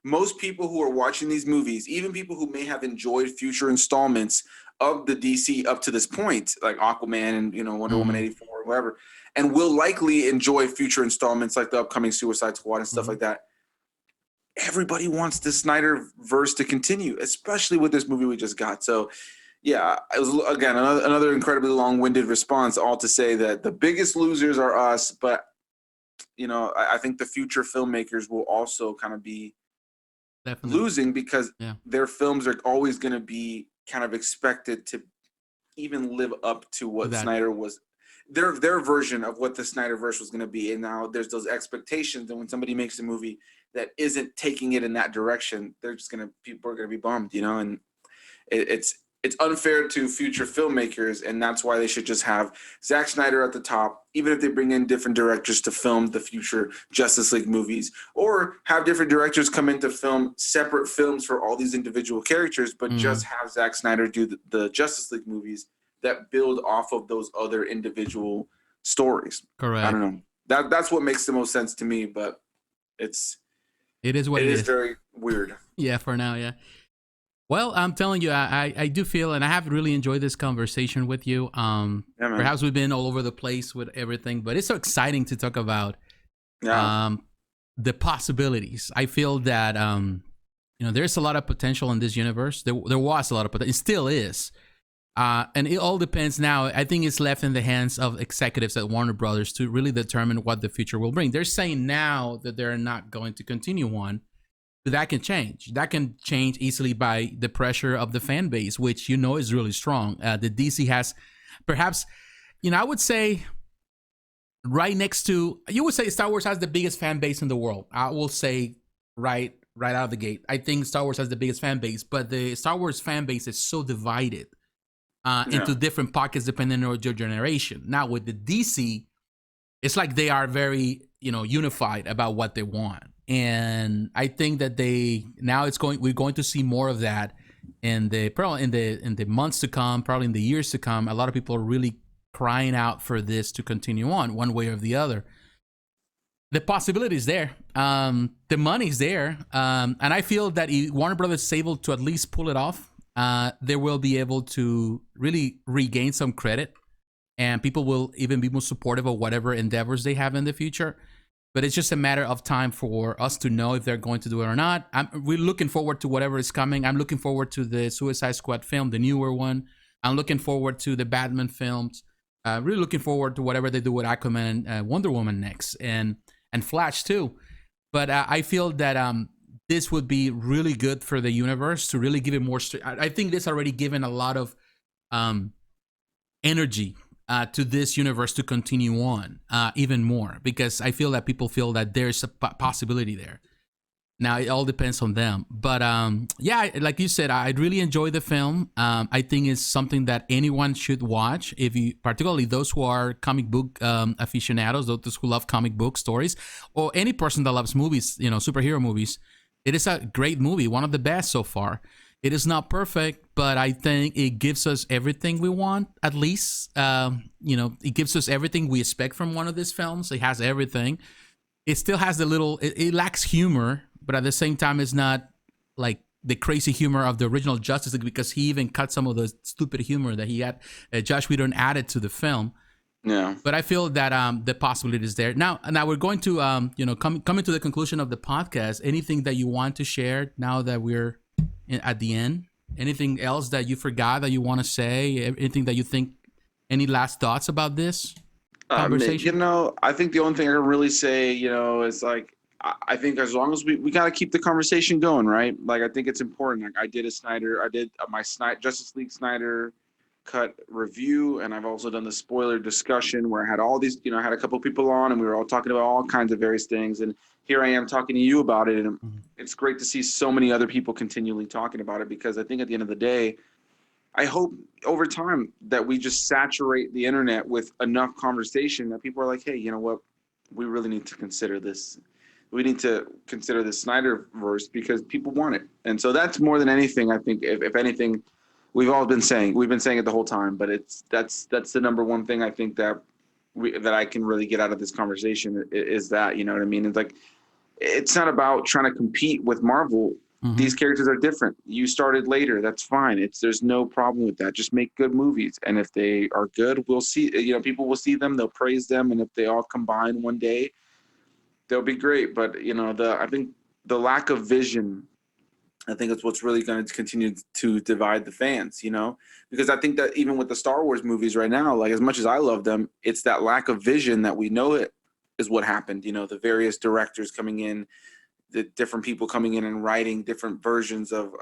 most people who are watching these movies, even people who may have enjoyed future installments of the DC up to this point, like Aquaman and Wonder Woman Hmm. 84 or whatever, and will likely enjoy future installments like the upcoming Suicide Squad and stuff Hmm. like that. Everybody wants the Snyderverse to continue, especially with this movie we just got. So yeah, it was again another incredibly long-winded response, all to say that the biggest losers are us, but I think the future filmmakers will also kind of be Definitely. losing because Yeah. their films are always going to be kind of expected to even live up to To what that. Snyder was, their version of what the Snyderverse was going to be. And now there's those expectations, and when somebody makes a movie that isn't taking it in that direction, people are going to be bummed, and it's it's unfair to future filmmakers, and that's why they should just have Zack Snyder at the top, even if they bring in different directors to film the future Justice League movies, or have different directors come in to film separate films for all these individual characters, but just have Zack Snyder do the Justice League movies that build off of those other individual stories. Correct. I don't know. That's what makes the most sense to me, but it is what it is. Very weird. Yeah, for now, yeah. Well, I'm telling you, I do feel, and I have really enjoyed this conversation with you. Perhaps we've been all over the place with everything, but it's so exciting to talk about the possibilities. I feel that there's a lot of potential in this universe. There was a lot of potential. It still is. And it all depends now. I think it's left in the hands of executives at Warner Brothers to really determine what the future will bring. They're saying now that they're not going to continue on. But that can change. That can change easily by the pressure of the fan base, which is really strong. The DC has perhaps, I would say right next to, you would say Star Wars has the biggest fan base in the world. I will say right out of the gate. I think Star Wars has the biggest fan base, but the Star Wars fan base is so divided into different pockets depending on your generation. Now with the DC, it's like they are very, unified about what they want. And I think that we're going to see more of that in the months to come, probably in the years to come. A lot of people are really crying out for this to continue on one way or the other. The possibility is there. The money's there. And I feel that if Warner Brothers is able to at least pull it off, they will be able to really regain some credit, and people will even be more supportive of whatever endeavors they have in the future. But it's just a matter of time for us to know if they're going to do it or not. We're looking forward to whatever is coming. I'm looking forward to the Suicide Squad film, the newer one. I'm looking forward to the Batman films. Really looking forward to whatever they do with Aquaman and Wonder Woman next, and Flash too. But I feel that this would be really good for the universe to really give it more. I think this already given a lot of energy to this universe to continue on even more, because I feel that people feel that there's a possibility there. Now it all depends on them, but like you said, I really enjoy the film. I think it's something that anyone should watch, particularly those who are comic book aficionados, those who love comic book stories, or any person that loves movies, superhero movies. It is a great movie, one of the best so far. It is not perfect, but I think it gives us everything we want, at least. It gives us everything we expect from one of these films. It has everything. It still has it lacks humor, but at the same time, it's not like the crazy humor of the original Justice League, because he even cut some of the stupid humor that he had, Josh Whedon added to the film. Yeah. But I feel that the possibility is there. Now we're going to, coming to the conclusion of the podcast. Anything that you want to share now that we're at the end? Anything else that you forgot that you want to say? Anything that you think? Any last thoughts about this conversation? I think the only thing I can really say, is like, I think as long as we got to keep the conversation going, right? Like, I think it's important. Like, I did my Justice League Snyder cut review, and I've also done the spoiler discussion where I had all these, I had a couple people on, and we were all talking about all kinds of various things. And here I am talking to you about it, and it's great to see so many other people continually talking about it, because I think at the end of the day, I hope over time that we just saturate the internet with enough conversation that people are like, hey, you know what? We really need to consider this. We need to consider the Snyderverse because people want it. And so that's more than anything, I think, if anything, we've been saying it the whole time, but that's the number one thing I think that I can really get out of this conversation is that, you know what I mean? It's like, it's not about trying to compete with Marvel. Mm-hmm. These characters are different. You started later. That's fine. There's no problem with that. Just make good movies. And if they are good, we'll see, people will see them, they'll praise them. And if they all combine one day, they'll be great. But, I think the lack of vision, I think it's what's really going to continue to divide the fans, because I think that even with the Star Wars movies right now, like as much as I love them, it's that lack of vision that we know it is what happened. The various directors coming in, the different people coming in and writing different versions of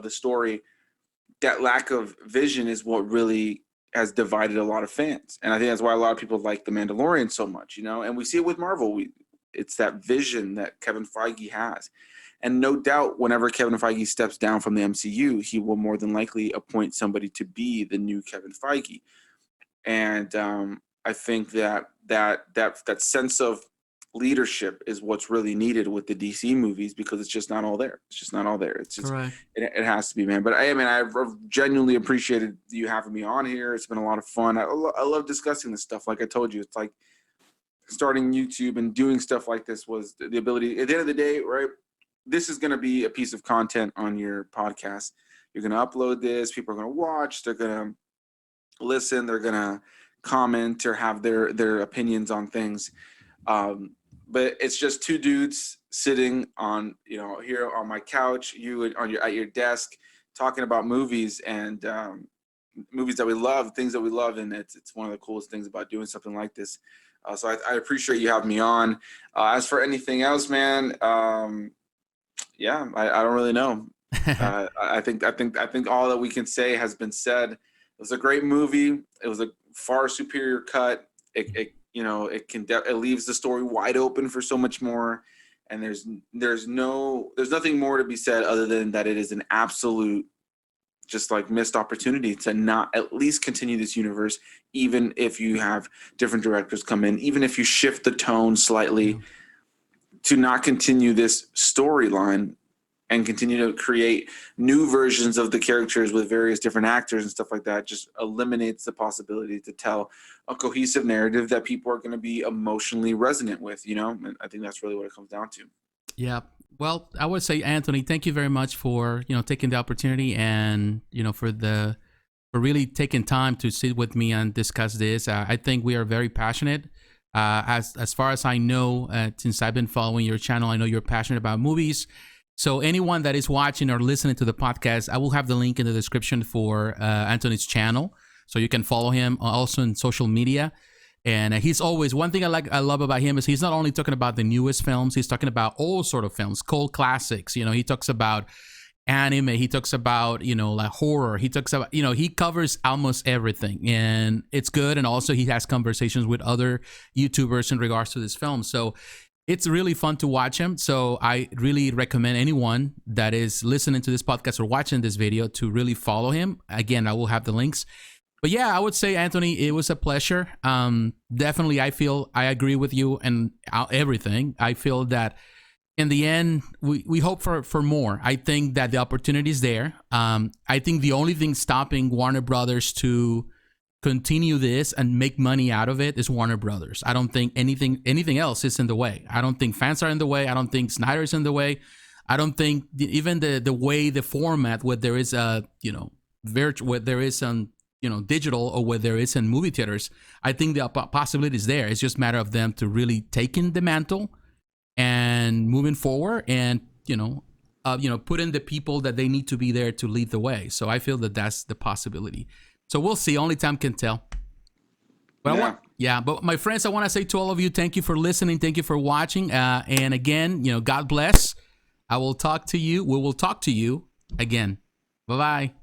the story. That lack of vision is what really has divided a lot of fans. And I think that's why a lot of people like The Mandalorian so much, and we see it with Marvel. It's that vision that Kevin Feige has. And no doubt, whenever Kevin Feige steps down from the MCU, he will more than likely appoint somebody to be the new Kevin Feige. And I think that sense of leadership is what's really needed with the DC movies, because it's just not all there. It's just not all there. It's just it has to be, man. But I mean, I've genuinely appreciated you having me on here. It's been a lot of fun. I love discussing this stuff. Like I told you, it's like starting YouTube and doing stuff like this was the ability. At the end of the day, right? This is going to be a piece of content on your podcast. You're going to upload this. People are going to watch. They're going to listen. They're going to comment or have their opinions on things. But it's just two dudes sitting on, here on my couch, you at your desk, talking about movies and movies that we love, things that we love, and it's one of the coolest things about doing something like this. So I appreciate you having me on. As for anything else, man, I don't really know. I think all that we can say has been said. It was a great movie. It was a far superior cut. It leaves the story wide open for so much more, and there's nothing more to be said other than that it is an absolute just like missed opportunity to not at least continue this universe, even if you have different directors come in, even if you shift the tone slightly, to not continue this storyline and continue to create new versions of the characters with various different actors and stuff like that. Just eliminates the possibility to tell a cohesive narrative that people are going to be emotionally resonant with, and I think that's really what it comes down to. Yeah. Well, I would say, Anthony, thank you very much for, taking the opportunity and, for really taking time to sit with me and discuss this. I think we are very passionate. As far as I know, since I've been following your channel, I know you're passionate about movies. So anyone that is watching or listening to the podcast, I will have the link in the description for Anthony's channel, so you can follow him also in social media. And he's always, one thing I love about him is he's not only talking about the newest films, he's talking about all sort of films, cult classics. He talks about anime, he talks about like horror, he talks about he covers almost everything, and it's good. And also he has conversations with other YouTubers in regards to this film. So it's really fun to watch him. So I really recommend anyone that is listening to this podcast or watching this video to really follow him. Again, I will have the links. But yeah, I would say, Anthony, it was a pleasure. Definitely, I agree with you and everything. I feel that in the end, we hope for more. I think that the opportunity is there. I think the only thing stopping Warner Brothers to continue this and make money out of it is Warner Brothers. I don't think anything else is in the way. I don't think fans are in the way. I don't think Snyder is in the way. I don't think even the way, the format, where there is where there is on digital or where there is in movie theaters, I think the possibility is there. It's just a matter of them to really taking the mantle and moving forward, and put in the people that they need to be there to lead the way. So I feel that that's the possibility. So we'll see. Only time can tell. But but my friends, I want to say to all of you, thank you for listening. Thank you for watching. And again, God bless. We will talk to you again. Bye-bye.